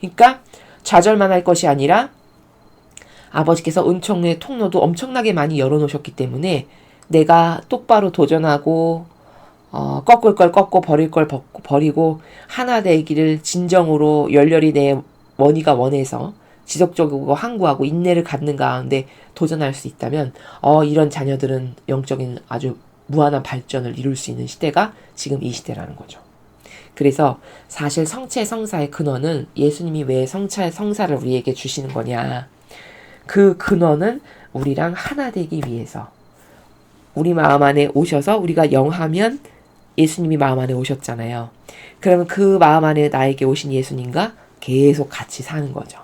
그러니까 좌절만 할 것이 아니라 아버지께서 은총의 통로도 엄청나게 많이 열어놓으셨기 때문에 내가 똑바로 도전하고 꺾을 걸 꺾고 버릴 걸 버리고 하나 되기를 진정으로 열렬히 내 원의가 원해서 지속적이고 항구하고 인내를 갖는 가운데 도전할 수 있다면 이런 자녀들은 영적인 아주 무한한 발전을 이룰 수 있는 시대가 지금 이 시대라는 거죠. 그래서 사실 성체 성사의 근원은 예수님이 왜 성체 성사를 우리에게 주시는 거냐. 그 근원은 우리랑 하나 되기 위해서 우리 마음 안에 오셔서 우리가 영하면 예수님이 마음 안에 오셨잖아요. 그러면 그 마음 안에 나에게 오신 예수님과 계속 같이 사는 거죠.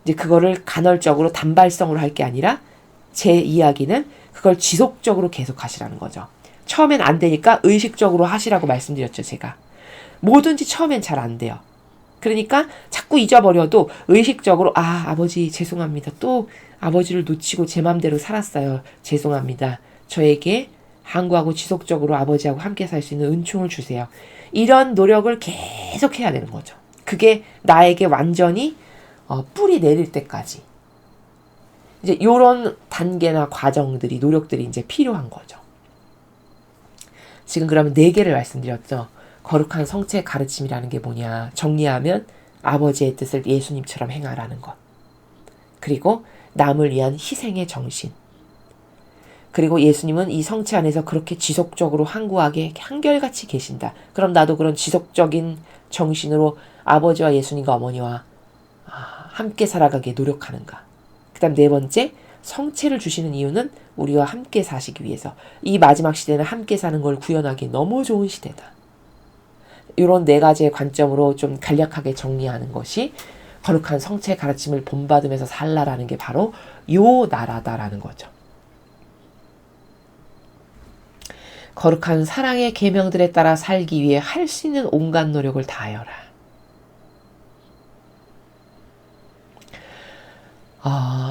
이제 그거를 간헐적으로 단발성으로 할 게 아니라 제 이야기는 그걸 지속적으로 계속 하시라는 거죠. 처음엔 안 되니까 의식적으로 하시라고 말씀드렸죠, 제가. 뭐든지 처음엔 잘 안 돼요. 그러니까 자꾸 잊어버려도 의식적으로 아버지 죄송합니다. 또 아버지를 놓치고 제 맘대로 살았어요. 죄송합니다. 저에게 항구하고 지속적으로 아버지하고 함께 살 수 있는 은총을 주세요. 이런 노력을 계속 해야 되는 거죠. 그게 나에게 완전히 뿌리 내릴 때까지. 이제 요런 단계나 과정들이 노력들이 이제 필요한 거죠. 지금 그러면 4개를 말씀드렸죠. 거룩한 성체 가르침이라는 게 뭐냐. 정리하면 아버지의 뜻을 예수님처럼 행하라는 것. 그리고 남을 위한 희생의 정신. 그리고 예수님은 이 성체 안에서 그렇게 지속적으로 항구하게 한결같이 계신다. 그럼 나도 그런 지속적인 정신으로 아버지와 예수님과 어머니와 함께 살아가기에 노력하는가. 그 다음 4번째, 성체를 주시는 이유는 우리와 함께 사시기 위해서. 이 마지막 시대는 함께 사는 걸 구현하기 너무 좋은 시대다. 이런 4가지의 관점으로 좀 간략하게 정리하는 것이 거룩한 성체 가르침을 본받으면서 살라라는 게 바로 요 나라다라는 거죠. 거룩한 사랑의 계명들에 따라 살기 위해 할 수 있는 온갖 노력을 다하여라.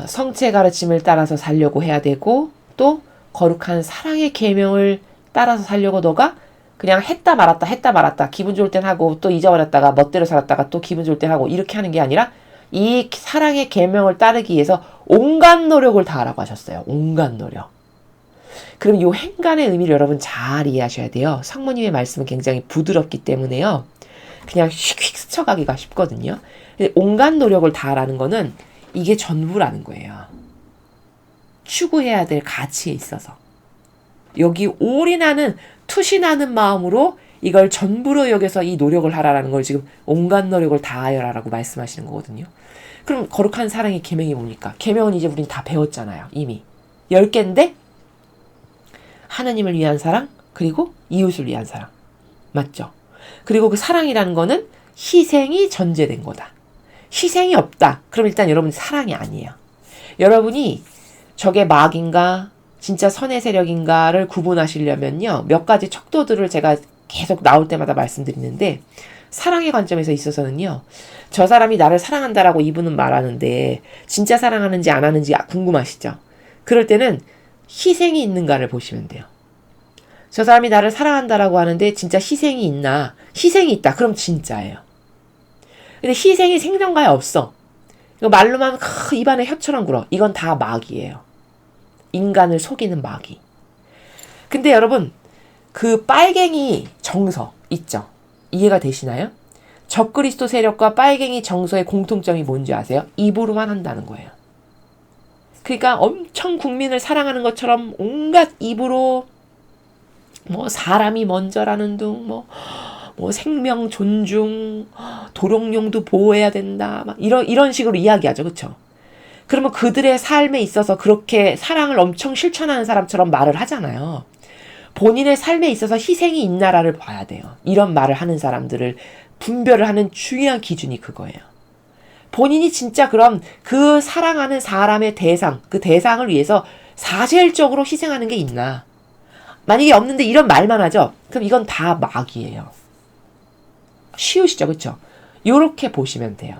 성체 가르침을 따라서 살려고 해야 되고 또 거룩한 사랑의 계명을 따라서 살려고 너가 그냥 했다 말았다 기분 좋을 땐 하고 또 잊어버렸다가 멋대로 살았다가 또 기분 좋을 땐 하고 이렇게 하는 게 아니라 이 사랑의 계명을 따르기 위해서 온갖 노력을 다하라고 하셨어요. 온갖 노력. 그럼 이 행간의 의미를 여러분 잘 이해하셔야 돼요. 성모님의 말씀은 굉장히 부드럽기 때문에요. 그냥 휙휙 스쳐가기가 쉽거든요. 온갖 노력을 다하라는 거는 이게 전부라는 거예요. 추구해야 될 가치에 있어서. 여기 올인하는, 투신하는 마음으로 이걸 전부로 여겨서 이 노력을 하라라는 걸 지금 온갖 노력을 다하여라라고 말씀하시는 거거든요. 그럼 거룩한 사랑의 계명이 뭡니까? 계명은 이제 우린 다 배웠잖아요. 이미. 10개인데 하나님을 위한 사랑, 그리고 이웃을 위한 사랑. 맞죠? 그리고 그 사랑이라는 거는 희생이 전제된 거다. 희생이 없다. 그럼 일단 여러분 사랑이 아니에요. 여러분이 저게 막인가 진짜 선의 세력인가를 구분하시려면요. 몇 가지 척도들을 제가 계속 나올 때마다 말씀드리는데 사랑의 관점에서 있어서는요. 저 사람이 나를 사랑한다라고 이분은 말하는데 진짜 사랑하는지 안 하는지 궁금하시죠? 그럴 때는 희생이 있는가를 보시면 돼요. 저 사람이 나를 사랑한다라고 하는데 진짜 희생이 있나? 희생이 있다. 그럼 진짜예요. 근데 희생이 생전가에 없어. 이거 말로만 입안에 혀처럼 굴어. 이건 다 마귀예요. 인간을 속이는 마귀. 근데 여러분 그 빨갱이 정서 있죠? 이해가 되시나요? 적그리스도 세력과 빨갱이 정서의 공통점이 뭔지 아세요? 입으로만 한다는 거예요. 그러니까 엄청 국민을 사랑하는 것처럼 온갖 입으로 뭐 사람이 먼저라는 둥, 뭐 생명 존중, 도롱뇽도 보호해야 된다, 막 이런 식으로 이야기하죠, 그렇죠? 그러면 그들의 삶에 있어서 그렇게 사랑을 엄청 실천하는 사람처럼 말을 하잖아요. 본인의 삶에 있어서 희생이 있나라를 봐야 돼요. 이런 말을 하는 사람들을 분별을 하는 중요한 기준이 그거예요. 본인이 진짜 그럼 그 사랑하는 사람의 대상, 그 대상을 위해서 사실적으로 희생하는 게 있나? 만약에 없는데 이런 말만 하죠? 그럼 이건 다 마귀예요. 쉬우시죠? 그렇죠? 요렇게 보시면 돼요.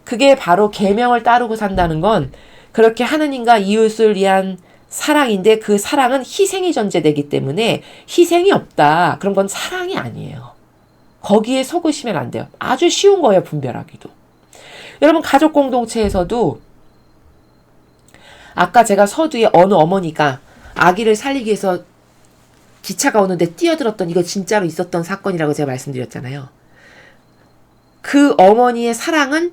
그게 바로 계명을 따르고 산다는 건 그렇게 하느님과 이웃을 위한 사랑인데 그 사랑은 희생이 전제되기 때문에 희생이 없다. 그런 건 사랑이 아니에요. 거기에 속으시면 안 돼요. 아주 쉬운 거예요. 분별하기도. 여러분 가족 공동체에서도 아까 제가 서두에 어느 어머니가 아기를 살리기 위해서 기차가 오는데 뛰어들었던 이거 진짜로 있었던 사건이라고 제가 말씀드렸잖아요. 그 어머니의 사랑은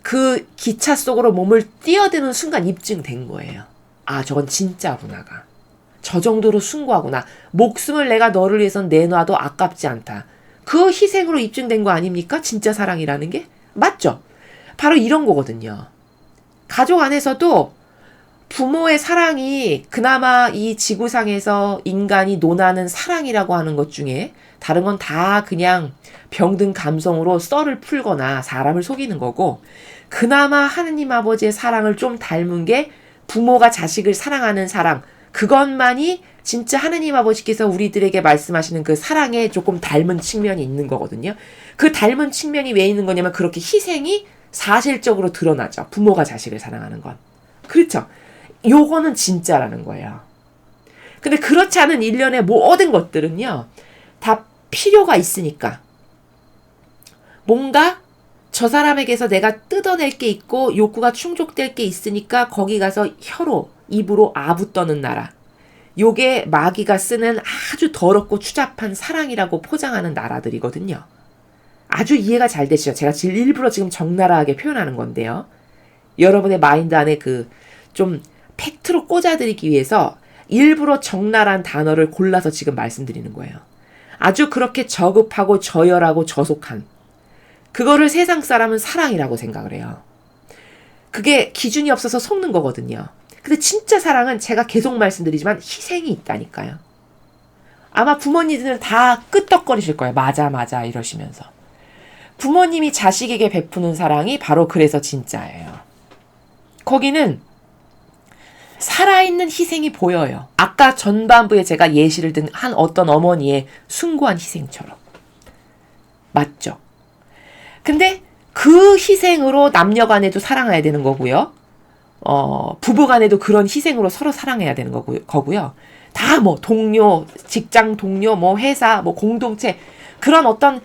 그 기차 속으로 몸을 뛰어드는 순간 입증된 거예요. 아, 저건 진짜구나가. 저 정도로 숭고하구나. 목숨을 내가 너를 위해선 내놔도 아깝지 않다. 그 희생으로 입증된 거 아닙니까? 진짜 사랑이라는 게? 맞죠? 바로 이런 거거든요. 가족 안에서도 부모의 사랑이 그나마 이 지구상에서 인간이 논하는 사랑이라고 하는 것 중에 다른 건 다 그냥 병든 감성으로 썰을 풀거나 사람을 속이는 거고 그나마 하느님 아버지의 사랑을 좀 닮은 게 부모가 자식을 사랑하는 사랑 그것만이 진짜 하느님 아버지께서 우리들에게 말씀하시는 그 사랑에 조금 닮은 측면이 있는 거거든요. 그 닮은 측면이 왜 있는 거냐면 그렇게 희생이 사실적으로 드러나죠. 부모가 자식을 사랑하는 건. 그렇죠. 요거는 진짜라는 거예요. 근데 그렇지 않은 일련의 모든 것들은요. 다 필요가 있으니까. 뭔가 저 사람에게서 내가 뜯어낼 게 있고 욕구가 충족될 게 있으니까 거기 가서 혀로 입으로 아부 떠는 나라. 요게 마귀가 쓰는 아주 더럽고 추잡한 사랑이라고 포장하는 나라들이거든요. 아주 이해가 잘 되시죠? 제가 일부러 지금 적나라하게 표현하는 건데요. 여러분의 마인드 안에 그 좀 팩트로 꽂아드리기 위해서 일부러 적나라한 단어를 골라서 지금 말씀드리는 거예요. 아주 그렇게 저급하고 저열하고 저속한 그거를 세상 사람은 사랑이라고 생각을 해요. 그게 기준이 없어서 속는 거거든요. 근데 진짜 사랑은 제가 계속 말씀드리지만 희생이 있다니까요. 아마 부모님들은 다 끄떡거리실 거예요. 맞아 이러시면서. 부모님이 자식에게 베푸는 사랑이 바로 그래서 진짜예요. 거기는 살아있는 희생이 보여요. 아까 전반부에 제가 예시를 든 한 어떤 어머니의 숭고한 희생처럼. 맞죠? 근데 그 희생으로 남녀 간에도 사랑해야 되는 거고요. 부부간에도 그런 희생으로 서로 사랑해야 되는 거고요. 다 뭐 동료, 직장 동료, 뭐 회사, 뭐 공동체 그런 어떤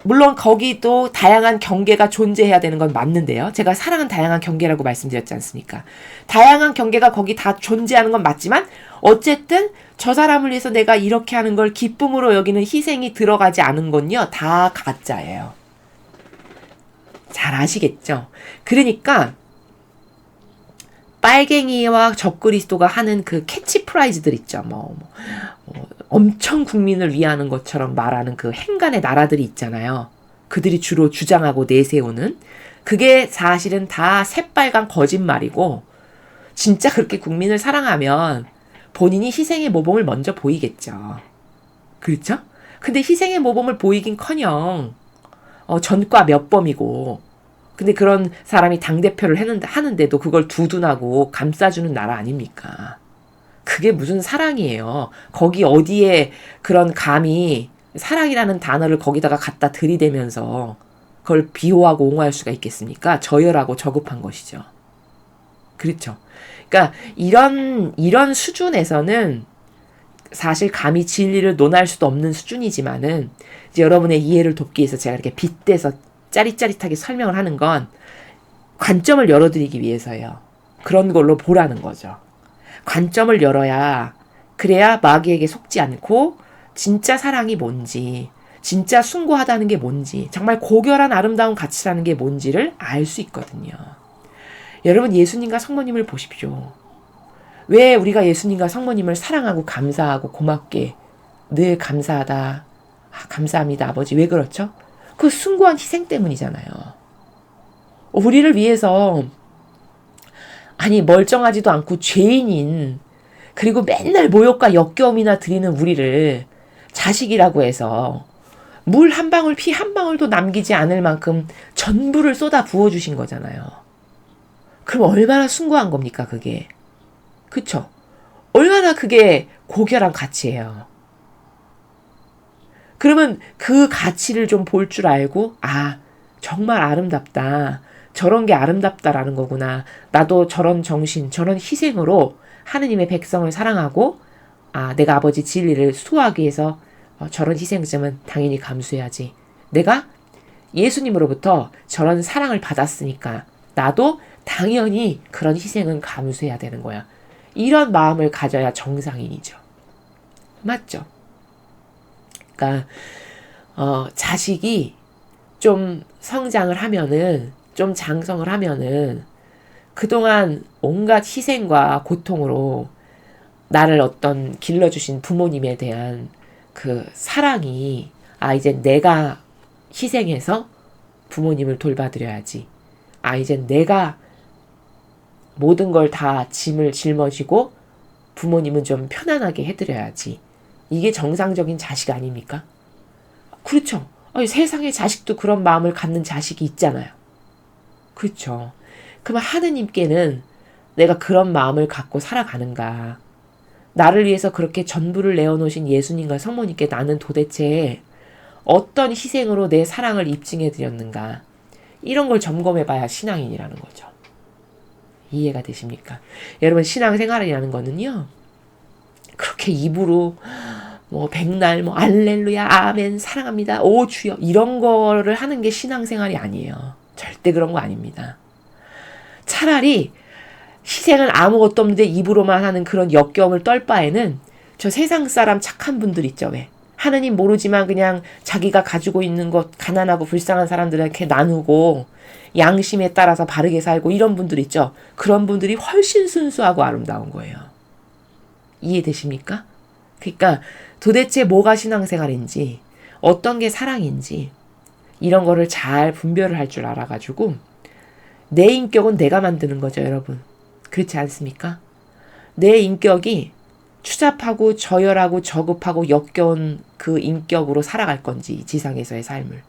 물론 거기도 다양한 경계가 존재해야 되는 건 맞는데요. 제가 사랑은 다양한 경계라고 말씀드렸지 않습니까? 다양한 경계가 거기 다 존재하는 건 맞지만 어쨌든 저 사람을 위해서 내가 이렇게 하는 걸 기쁨으로 여기는 희생이 들어가지 않은 건요. 다 가짜예요. 잘 아시겠죠? 그러니까 빨갱이와 적그리스도가 하는 그 캐치프라이즈들 있죠. 엄청 국민을 위하는 것처럼 말하는 그 행간의 나라들이 있잖아요. 그들이 주로 주장하고 내세우는 그게 사실은 다 새빨간 거짓말이고 진짜 그렇게 국민을 사랑하면 본인이 희생의 모범을 먼저 보이겠죠. 그렇죠? 근데 희생의 모범을 보이긴커녕 전과 몇 범이고 근데 그런 사람이 당대표를 하는데도 그걸 두둔하고 감싸주는 나라 아닙니까? 그게 무슨 사랑이에요. 거기 어디에 그런 감히 사랑이라는 단어를 거기다가 갖다 들이대면서 그걸 비호하고 옹호할 수가 있겠습니까? 저열하고 저급한 것이죠. 그렇죠. 그러니까 이런 수준에서는 사실 감히 진리를 논할 수도 없는 수준이지만은 이제 여러분의 이해를 돕기 위해서 제가 이렇게 빗대서 짜릿짜릿하게 설명을 하는 건 관점을 열어드리기 위해서예요. 그런 걸로 보라는 거죠. 관점을 열어야 그래야 마귀에게 속지 않고 진짜 사랑이 뭔지 진짜 숭고하다는 게 뭔지 정말 고결한 아름다운 가치라는 게 뭔지를 알 수 있거든요. 여러분 예수님과 성모님을 보십시오. 왜 우리가 예수님과 성모님을 사랑하고 감사하고 고맙게 늘 감사하다. 감사합니다 아버지. 왜 그렇죠? 그 숭고한 희생 때문이잖아요. 우리를 위해서 아니 멀쩡하지도 않고 죄인인 그리고 맨날 모욕과 역겨움이나 드리는 우리를 자식이라고 해서 물 한 방울 피 한 방울도 남기지 않을 만큼 전부를 쏟아 부어주신 거잖아요. 그럼 얼마나 숭고한 겁니까 그게. 그쵸? 얼마나 그게 고결한 가치예요. 그러면 그 가치를 좀 볼 줄 알고 정말 아름답다. 저런 게 아름답다라는 거구나. 나도 저런 정신, 저런 희생으로 하느님의 백성을 사랑하고 내가 아버지 진리를 수호하기 위해서 저런 희생점은 당연히 감수해야지. 내가 예수님으로부터 저런 사랑을 받았으니까 나도 당연히 그런 희생은 감수해야 되는 거야. 이런 마음을 가져야 정상인이죠. 맞죠? 그러니까 자식이 좀 성장을 하면은 좀 장성을 하면은 그동안 온갖 희생과 고통으로 나를 어떤 길러주신 부모님에 대한 그 사랑이 이제 내가 희생해서 부모님을 돌봐드려야지. 이제 내가 모든 걸 다 짐을 짊어지고 부모님은 좀 편안하게 해드려야지. 이게 정상적인 자식 아닙니까? 그렇죠. 세상에 자식도 그런 마음을 갖는 자식이 있잖아요. 그렇죠. 그러면 하느님께는 내가 그런 마음을 갖고 살아가는가? 나를 위해서 그렇게 전부를 내어놓으신 예수님과 성모님께 나는 도대체 어떤 희생으로 내 사랑을 입증해 드렸는가? 이런 걸 점검해 봐야 신앙인이라는 거죠. 이해가 되십니까? 여러분 신앙생활이라는 거는요. 그렇게 입으로 백날 알렐루야 아멘 사랑합니다 오 주여 이런 거를 하는 게 신앙생활이 아니에요. 절대 그런 거 아닙니다. 차라리 희생은 아무것도 없는데 입으로만 하는 그런 역겨움을 떨 바에는 저 세상 사람 착한 분들 있죠. 왜? 하느님 모르지만 그냥 자기가 가지고 있는 것 가난하고 불쌍한 사람들에게 나누고 양심에 따라서 바르게 살고 이런 분들 있죠. 그런 분들이 훨씬 순수하고 아름다운 거예요. 이해되십니까? 그러니까 도대체 뭐가 신앙생활인지 어떤 게 사랑인지 이런 거를 잘 분별을 할 줄 알아가지고 내 인격은 내가 만드는 거죠, 여러분. 그렇지 않습니까? 내 인격이 추잡하고 저열하고 저급하고 역겨운 그 인격으로 살아갈 건지 지상에서의 삶을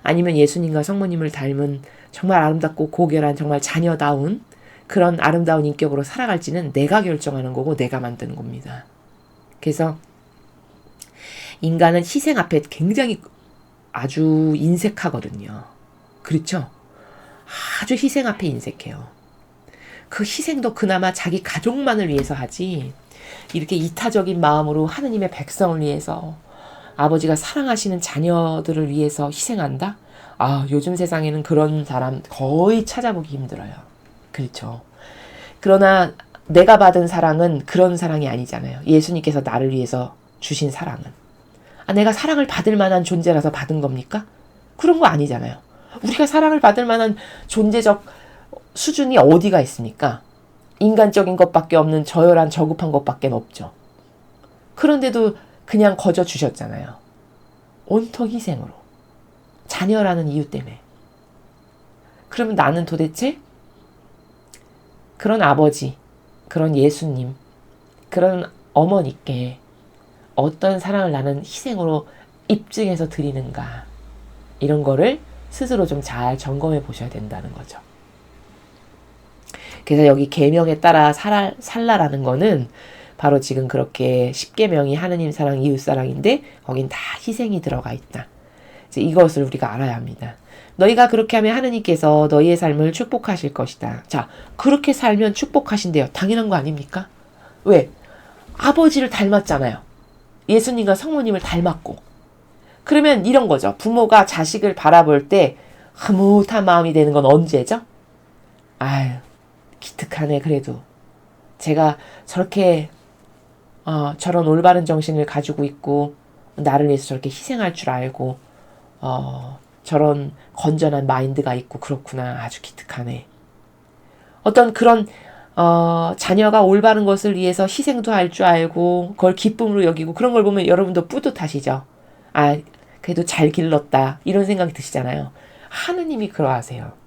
아니면 예수님과 성모님을 닮은 정말 아름답고 고결한 정말 자녀다운 그런 아름다운 인격으로 살아갈지는 내가 결정하는 거고 내가 만드는 겁니다. 그래서 인간은 희생 앞에 굉장히 아주 인색하거든요. 그렇죠? 아주 희생 앞에 인색해요. 그 희생도 그나마 자기 가족만을 위해서 하지, 이렇게 이타적인 마음으로 하느님의 백성을 위해서, 아버지가 사랑하시는 자녀들을 위해서 희생한다? 아, 요즘 세상에는 그런 사람 거의 찾아보기 힘들어요. 그렇죠. 그러나 내가 받은 사랑은 그런 사랑이 아니잖아요. 예수님께서 나를 위해서 주신 사랑은. 아, 내가 사랑을 받을 만한 존재라서 받은 겁니까? 그런 거 아니잖아요. 우리가 사랑을 받을 만한 존재적 수준이 어디가 있습니까? 인간적인 것밖에 없는 저열한 저급한 것밖에 없죠. 그런데도 그냥 거저 주셨잖아요. 온통 희생으로. 자녀라는 이유 때문에. 그러면 나는 도대체 그런 아버지, 그런 예수님, 그런 어머니께 어떤 사랑을 나는 희생으로 입증해서 드리는가, 이런 거를 스스로 좀 잘 점검해 보셔야 된다는 거죠. 그래서 여기 계명에 따라 살라라는 거는 바로 지금 그렇게 10계명이 하느님 사랑, 이웃 사랑인데 거긴 다 희생이 들어가 있다. 이제 이것을 우리가 알아야 합니다. 너희가 그렇게 하면 하느님께서 너희의 삶을 축복하실 것이다. 자, 그렇게 살면 축복하신대요. 당연한 거 아닙니까? 왜? 아버지를 닮았잖아요. 예수님과 성모님을 닮았고. 그러면 이런 거죠. 부모가 자식을 바라볼 때 흐뭇한 마음이 되는 건 언제죠? 아유, 기특하네. 그래도 제가 저렇게 저런 올바른 정신을 가지고 있고 나를 위해서 저렇게 희생할 줄 알고 저런 건전한 마인드가 있고 그렇구나. 아주 기특하네. 어떤 그런 자녀가 올바른 것을 위해서 희생도 할 줄 알고 그걸 기쁨으로 여기고 그런 걸 보면 여러분도 뿌듯하시죠. 아, 그래도 잘 길렀다. 이런 생각이 드시잖아요. 하느님이 그러하세요.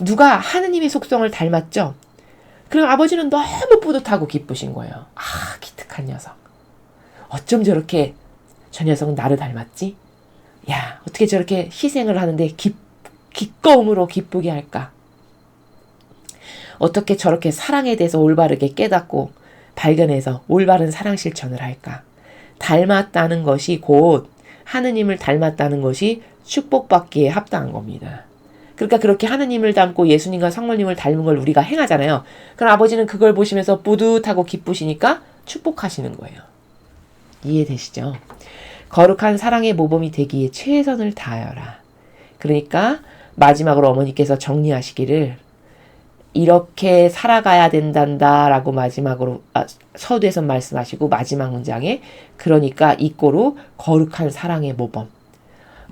누가 하느님의 속성을 닮았죠? 그럼 아버지는 너무 뿌듯하고 기쁘신 거예요. 아, 기특한 녀석. 어쩜 저렇게 저 녀석은 나를 닮았지? 야, 어떻게 저렇게 희생을 하는데 기꺼움으로 기쁘게 할까? 어떻게 저렇게 사랑에 대해서 올바르게 깨닫고 발견해서 올바른 사랑 실천을 할까? 닮았다는 것이 곧 하느님을 닮았다는 것이 축복받기에 합당한 겁니다. 그러니까 그렇게 하느님을 닮고 예수님과 성모님을 닮은 걸 우리가 행하잖아요. 그럼 아버지는 그걸 보시면서 뿌듯하고 기쁘시니까 축복하시는 거예요. 이해되시죠? 거룩한 사랑의 모범이 되기에 최선을 다하여라. 그러니까 마지막으로 어머니께서 정리하시기를 이렇게 살아가야 된단다라고 마지막으로 서두에서 말씀하시고 마지막 문장에 그러니까 이꼬로 거룩한 사랑의 모범.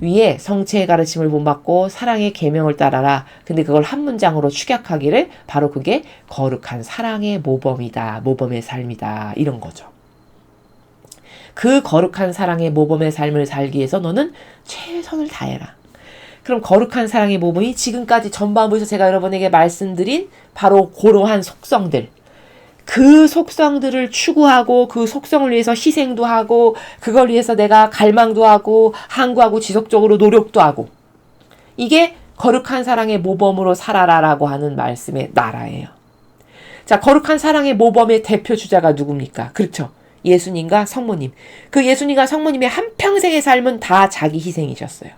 위에 성체의 가르침을 본받고 사랑의 계명을 따라라. 근데 그걸 한 문장으로 축약하기를 바로 그게 거룩한 사랑의 모범이다. 모범의 삶이다. 이런 거죠. 그 거룩한 사랑의 모범의 삶을 살기 위해서 너는 최선을 다해라. 그럼 거룩한 사랑의 모범이 지금까지 전반부에서 제가 여러분에게 말씀드린 바로 그러한 속성들. 그 속성들을 추구하고 그 속성을 위해서 희생도 하고 그걸 위해서 내가 갈망도 하고 항구하고 지속적으로 노력도 하고 이게 거룩한 사랑의 모범으로 살아라라고 하는 말씀의 나라예요. 자, 거룩한 사랑의 모범의 대표 주자가 누굽니까? 그렇죠. 예수님과 성모님. 그 예수님과 성모님의 한평생의 삶은 다 자기 희생이셨어요.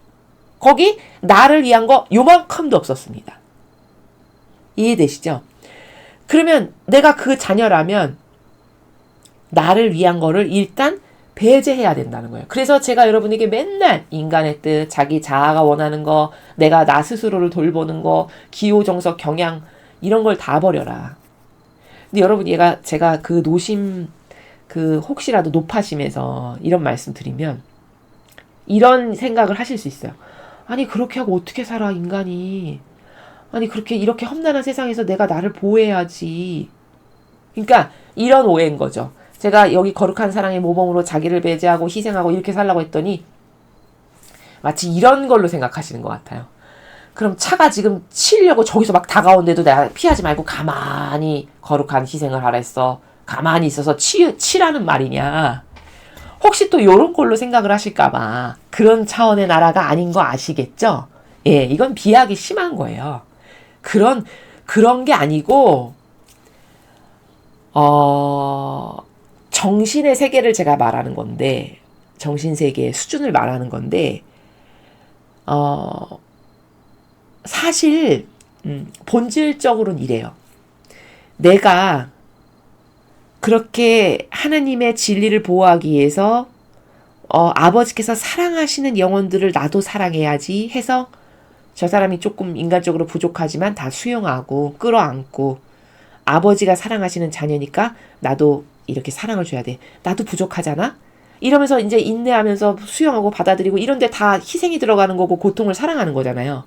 거기 나를 위한 거 요만큼도 없었습니다. 이해되시죠? 그러면 내가 그 자녀라면 나를 위한 거를 일단 배제해야 된다는 거예요. 그래서 제가 여러분에게 맨날 인간의 뜻, 자기 자아가 원하는 거, 내가 나 스스로를 돌보는 거, 기호정석, 경향 이런 걸 다 버려라. 근데 여러분 제가 그 노심 혹시라도 높아심에서 이런 말씀 드리면 이런 생각을 하실 수 있어요. 아니 그렇게 하고 어떻게 살아 인간이. 아니 이렇게 험난한 세상에서 내가 나를 보호해야지. 그러니까 이런 오해인 거죠. 제가 여기 거룩한 사랑의 모범으로 자기를 배제하고 희생하고 이렇게 살라고 했더니 마치 이런 걸로 생각하시는 것 같아요. 그럼 차가 지금 치려고 저기서 막 다가오는데도 내가 피하지 말고 가만히 거룩한 희생을 하랬어. 가만히 있어서 치라는 말이냐. 혹시 또 이런 걸로 생각을 하실까봐 그런 차원의 나라가 아닌 거 아시겠죠? 예, 이건 비하기 심한 거예요. 그런 게 아니고, 정신의 세계를 제가 말하는 건데, 정신세계의 수준을 말하는 건데, 사실, 본질적으로는 이래요. 내가 그렇게 하나님의 진리를 보호하기 위해서 아버지께서 사랑하시는 영혼들을 나도 사랑해야지 해서 저 사람이 조금 인간적으로 부족하지만 다 수용하고 끌어안고 아버지가 사랑하시는 자녀니까 나도 이렇게 사랑을 줘야 돼. 나도 부족하잖아? 이러면서 이제 인내하면서 수용하고 받아들이고 이런데 다 희생이 들어가는 거고 고통을 사랑하는 거잖아요.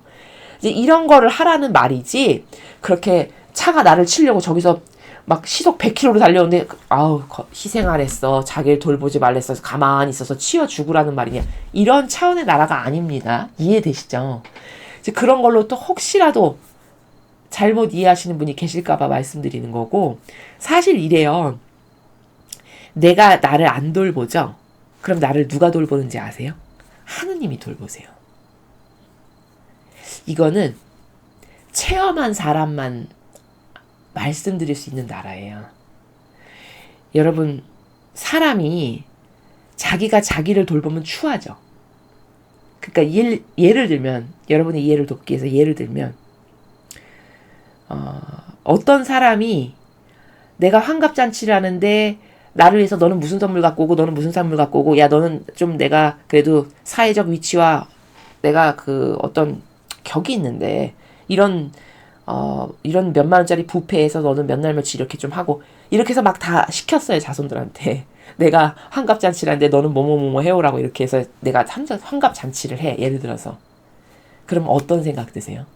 이제 이런 거를 하라는 말이지 그렇게 차가 나를 치려고 저기서 막 시속 100km로 달려오는데 아우 희생하랬어. 자기를 돌보지 말랬어. 가만히 있어서 치워 죽으라는 말이냐. 이런 차원의 나라가 아닙니다. 이해되시죠? 이제 그런 걸로 또 혹시라도 잘못 이해하시는 분이 계실까봐 말씀드리는 거고 사실 이래요. 내가 나를 안 돌보죠? 그럼 나를 누가 돌보는지 아세요? 하느님이 돌보세요. 이거는 체험한 사람만 말씀드릴 수 있는 나라예요. 여러분, 사람이 자기가 자기를 돌보면 추하죠. 그러니까 예를 들면 여러분의 이해를 돕기 위해서 예를 들면 어떤 사람이 내가 환갑잔치를 하는데 나를 위해서 너는 무슨 선물 갖고 오고 너는 무슨 선물 갖고 오고 야 너는 좀 내가 그래도 사회적 위치와 내가 그 어떤 격이 있는데 이런 몇만 원짜리 뷔페에서 너는 몇 날 며칠 이렇게 좀 하고 이렇게 해서 막 다 시켰어요 자손들한테. 내가 환갑잔치를 하는데 너는 뭐뭐뭐뭐 해오라고 이렇게 해서 내가 환갑잔치를 해 예를 들어서. 그럼 어떤 생각 드세요?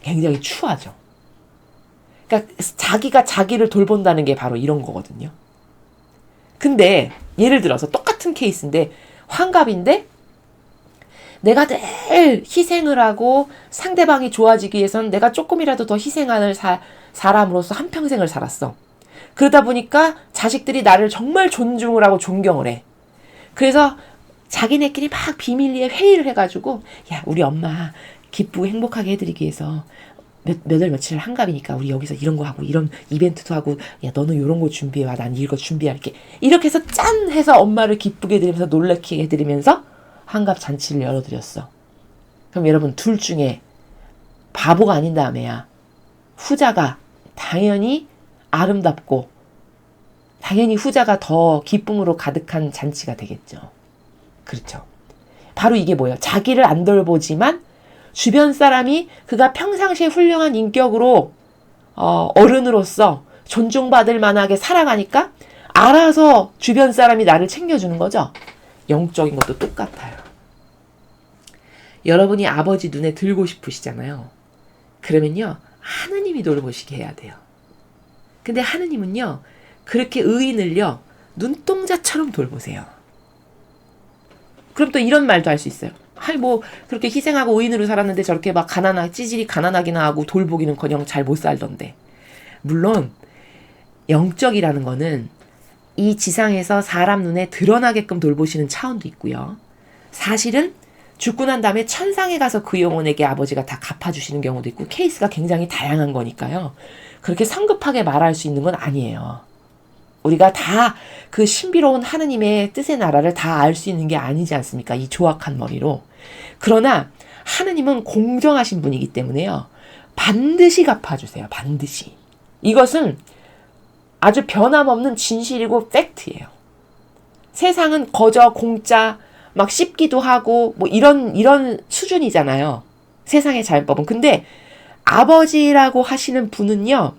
굉장히 추하죠. 그러니까 자기가 자기를 돌본다는 게 바로 이런 거거든요. 근데 예를 들어서 똑같은 케이스인데 환갑인데 내가 늘 희생을 하고 상대방이 좋아지기 위해서는 내가 조금이라도 더 희생하는 사람으로서 한평생을 살았어. 그러다 보니까 자식들이 나를 정말 존중을 하고 존경을 해. 그래서 자기네끼리 막 비밀리에 회의를 해가지고 야 우리 엄마 기쁘고 행복하게 해드리기 위해서 몇 월 며칠 한갑이니까 우리 여기서 이런 거 하고 이런 이벤트도 하고 야 너는 이런 거 준비해와 난 이거 준비할게 이렇게 해서 짠 해서 엄마를 기쁘게 해드리면서 놀래키게 해드리면서 한갑 잔치를 열어드렸어. 그럼 여러분 둘 중에 바보가 아닌 다음에야 후자가 당연히 아름답고 당연히 후자가 더 기쁨으로 가득한 잔치가 되겠죠. 그렇죠. 바로 이게 뭐예요? 자기를 안 돌보지만 주변 사람이 그가 평상시에 훌륭한 인격으로 어른으로서 존중받을 만하게 살아가니까 알아서 주변 사람이 나를 챙겨주는 거죠. 영적인 것도 똑같아요. 여러분이 아버지 눈에 들고 싶으시잖아요. 그러면요 하느님이 돌보시게 해야 돼요. 근데 하느님은요 그렇게 의인을요 눈동자처럼 돌보세요. 그럼 또 이런 말도 할 수 있어요. 뭐 그렇게 희생하고 의인으로 살았는데 저렇게 막 찌질이 가난하기나 하고 돌보기는커녕 잘 못 살던데. 물론 영적이라는 거는 이 지상에서 사람 눈에 드러나게끔 돌보시는 차원도 있고요. 사실은 죽고 난 다음에 천상에 가서 그 영혼에게 아버지가 다 갚아주시는 경우도 있고 케이스가 굉장히 다양한 거니까요. 그렇게 성급하게 말할 수 있는 건 아니에요. 우리가 다 그 신비로운 하느님의 뜻의 나라를 다 알 수 있는 게 아니지 않습니까? 이 조악한 머리로. 그러나 하느님은 공정하신 분이기 때문에요. 반드시 갚아주세요. 반드시. 이것은 아주 변함없는 진실이고 팩트예요. 세상은 거저 공짜 막 씹기도 하고 뭐 이런 수준이잖아요. 세상의 자연법은. 근데 아버지라고 하시는 분은요.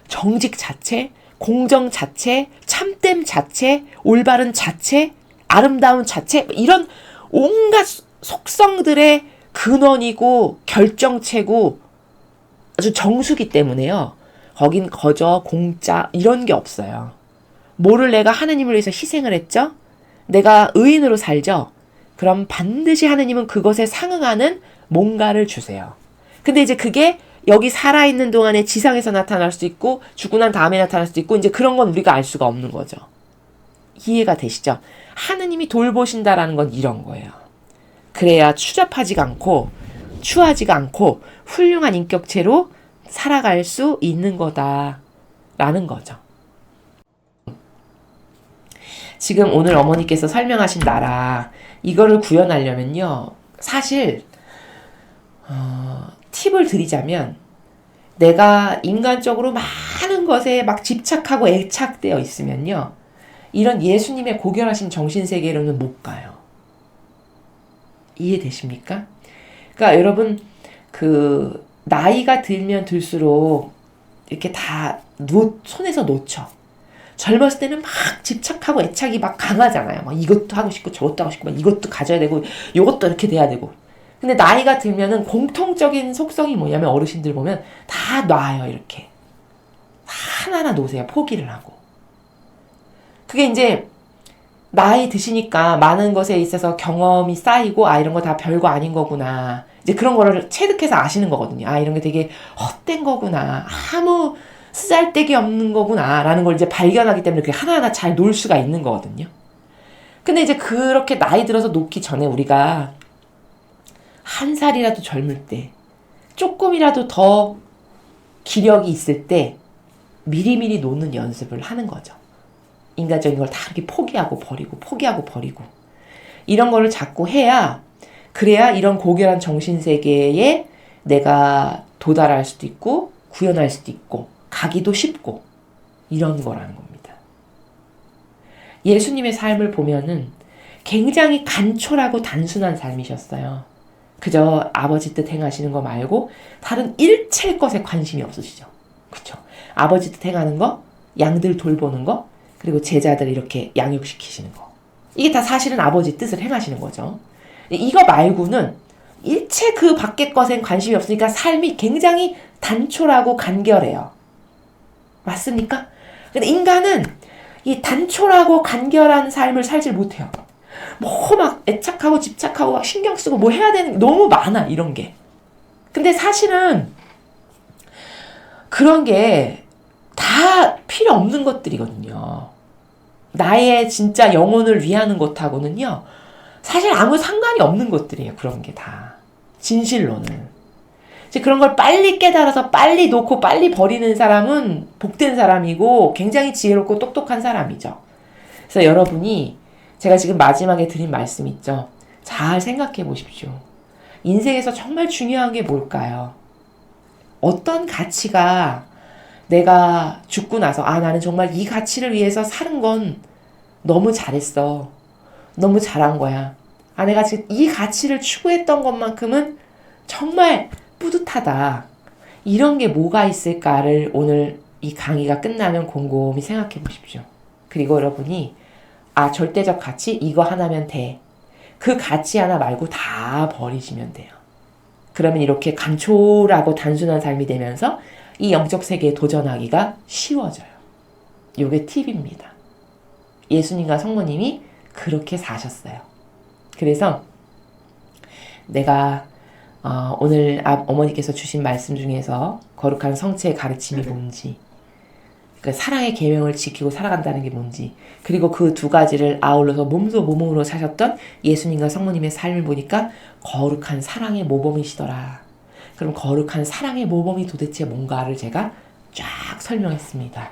정직 자체, 공정 자체, 참됨 자체, 올바른 자체, 아름다운 자체 이런 온갖 속성들의 근원이고 결정체고 아주 정수기 때문에요. 거긴 거저 공짜 이런 게 없어요. 뭐를 내가 하느님을 위해서 희생을 했죠? 내가 의인으로 살죠? 그럼 반드시 하느님은 그것에 상응하는 뭔가를 주세요. 근데 이제 그게 여기 살아있는 동안에 지상에서 나타날 수도 있고 죽고 난 다음에 나타날 수도 있고 이제 그런 건 우리가 알 수가 없는 거죠. 이해가 되시죠? 하느님이 돌보신다라는 건 이런 거예요. 그래야 추잡하지가 않고 추하지가 않고 훌륭한 인격체로 살아갈 수 있는 거다라는 거죠. 지금 오늘 어머니께서 설명하신 나라 이거를 구현하려면요. 사실 팁을 드리자면 내가 인간적으로 많은 것에 막 집착하고 애착되어 있으면요. 이런 예수님의 고결하신 정신세계로는 못 가요. 이해되십니까? 그러니까 여러분, 나이가 들면 들수록 이렇게 다 손에서 놓쳐. 젊었을 때는 막 집착하고 애착이 막 강하잖아요. 막 이것도 하고 싶고 저것도 하고 싶고 막 이것도 가져야 되고 이것도 이렇게 돼야 되고. 근데 나이가 들면은 공통적인 속성이 뭐냐면 어르신들 보면 다 놔요, 이렇게. 하나하나 놓으세요. 포기를 하고. 그게 이제 나이 드시니까 많은 것에 있어서 경험이 쌓이고 이런 거 다 별거 아닌 거구나. 이제 그런 거를 체득해서 아시는 거거든요. 이런 게 되게 헛된 거구나. 아무 쓰잘데기 없는 거구나. 라는 걸 이제 발견하기 때문에 그게 하나하나 잘 놓을 수가 있는 거거든요. 근데 이제 그렇게 나이 들어서 놓기 전에 우리가 한 살이라도 젊을 때, 조금이라도 더 기력이 있을 때 미리미리 놓는 연습을 하는 거죠. 인간적인 걸 다 이렇게 포기하고 버리고 이런 거를 자꾸 해야, 그래야 이런 고결한 정신세계에 내가 도달할 수도 있고 구현할 수도 있고 가기도 쉽고 이런 거라는 겁니다. 예수님의 삶을 보면은 굉장히 간촐하고 단순한 삶이셨어요. 그저 아버지 뜻 행하시는 거 말고 다른 일체 것에 관심이 없으시죠. 그쵸? 아버지 뜻 행하는 거, 양들 돌보는 거, 그리고 제자들 이렇게 양육시키시는 거. 이게 다 사실은 아버지 뜻을 행하시는 거죠. 이거 말고는 일체 그 밖의 것엔 관심이 없으니까 삶이 굉장히 단촐하고 간결해요. 맞습니까? 근데 인간은 이 단촐하고 간결한 삶을 살질 못해요. 뭐 막 애착하고 집착하고 막 신경 쓰고 뭐 해야 되는 게 너무 많아, 이런 게. 근데 사실은 그런 게 다 필요 없는 것들이거든요. 나의 진짜 영혼을 위하는 것하고는요, 사실 아무 상관이 없는 것들이에요. 그런 게 다. 진실로는. 이제 그런 걸 빨리 깨달아서 빨리 놓고 빨리 버리는 사람은 복된 사람이고 굉장히 지혜롭고 똑똑한 사람이죠. 그래서 여러분이 제가 지금 마지막에 드린 말씀 있죠. 잘 생각해 보십시오. 인생에서 정말 중요한 게 뭘까요? 어떤 가치가 내가 죽고 나서 나는 정말 이 가치를 위해서 사는 건 너무 잘했어. 너무 잘한 거야. 내가 지금 이 가치를 추구했던 것만큼은 정말 뿌듯하다. 이런 게 뭐가 있을까를 오늘 이 강의가 끝나면 곰곰이 생각해 보십시오. 그리고 여러분이 절대적 가치 이거 하나면 돼. 그 가치 하나 말고 다 버리시면 돼요. 그러면 이렇게 간촐하고 단순한 삶이 되면서 이 영적 세계에 도전하기가 쉬워져요. 요게 팁입니다. 예수님과 성모님이 그렇게 사셨어요. 그래서 내가 오늘 어머니께서 주신 말씀 중에서 거룩한 성체의 가르침이 뭔지, 그러니까 사랑의 계명을 지키고 살아간다는 게 뭔지, 그리고 그 두 가지를 아울러서 몸소 모범으로 사셨던 예수님과 성모님의 삶을 보니까 거룩한 사랑의 모범이시더라. 그럼 거룩한 사랑의 모범이 도대체 뭔가를 제가 쫙 설명했습니다.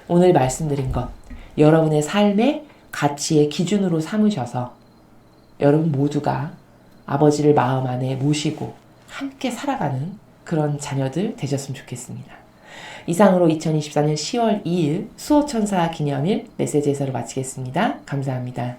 오늘 말씀드린 것, 여러분의 삶의 가치의 기준으로 삼으셔서 여러분 모두가 아버지를 마음 안에 모시고 함께 살아가는 그런 자녀들 되셨으면 좋겠습니다. 이상으로 2024년 10월 2일 수호천사 기념일 메시지 해설을 마치겠습니다. 감사합니다.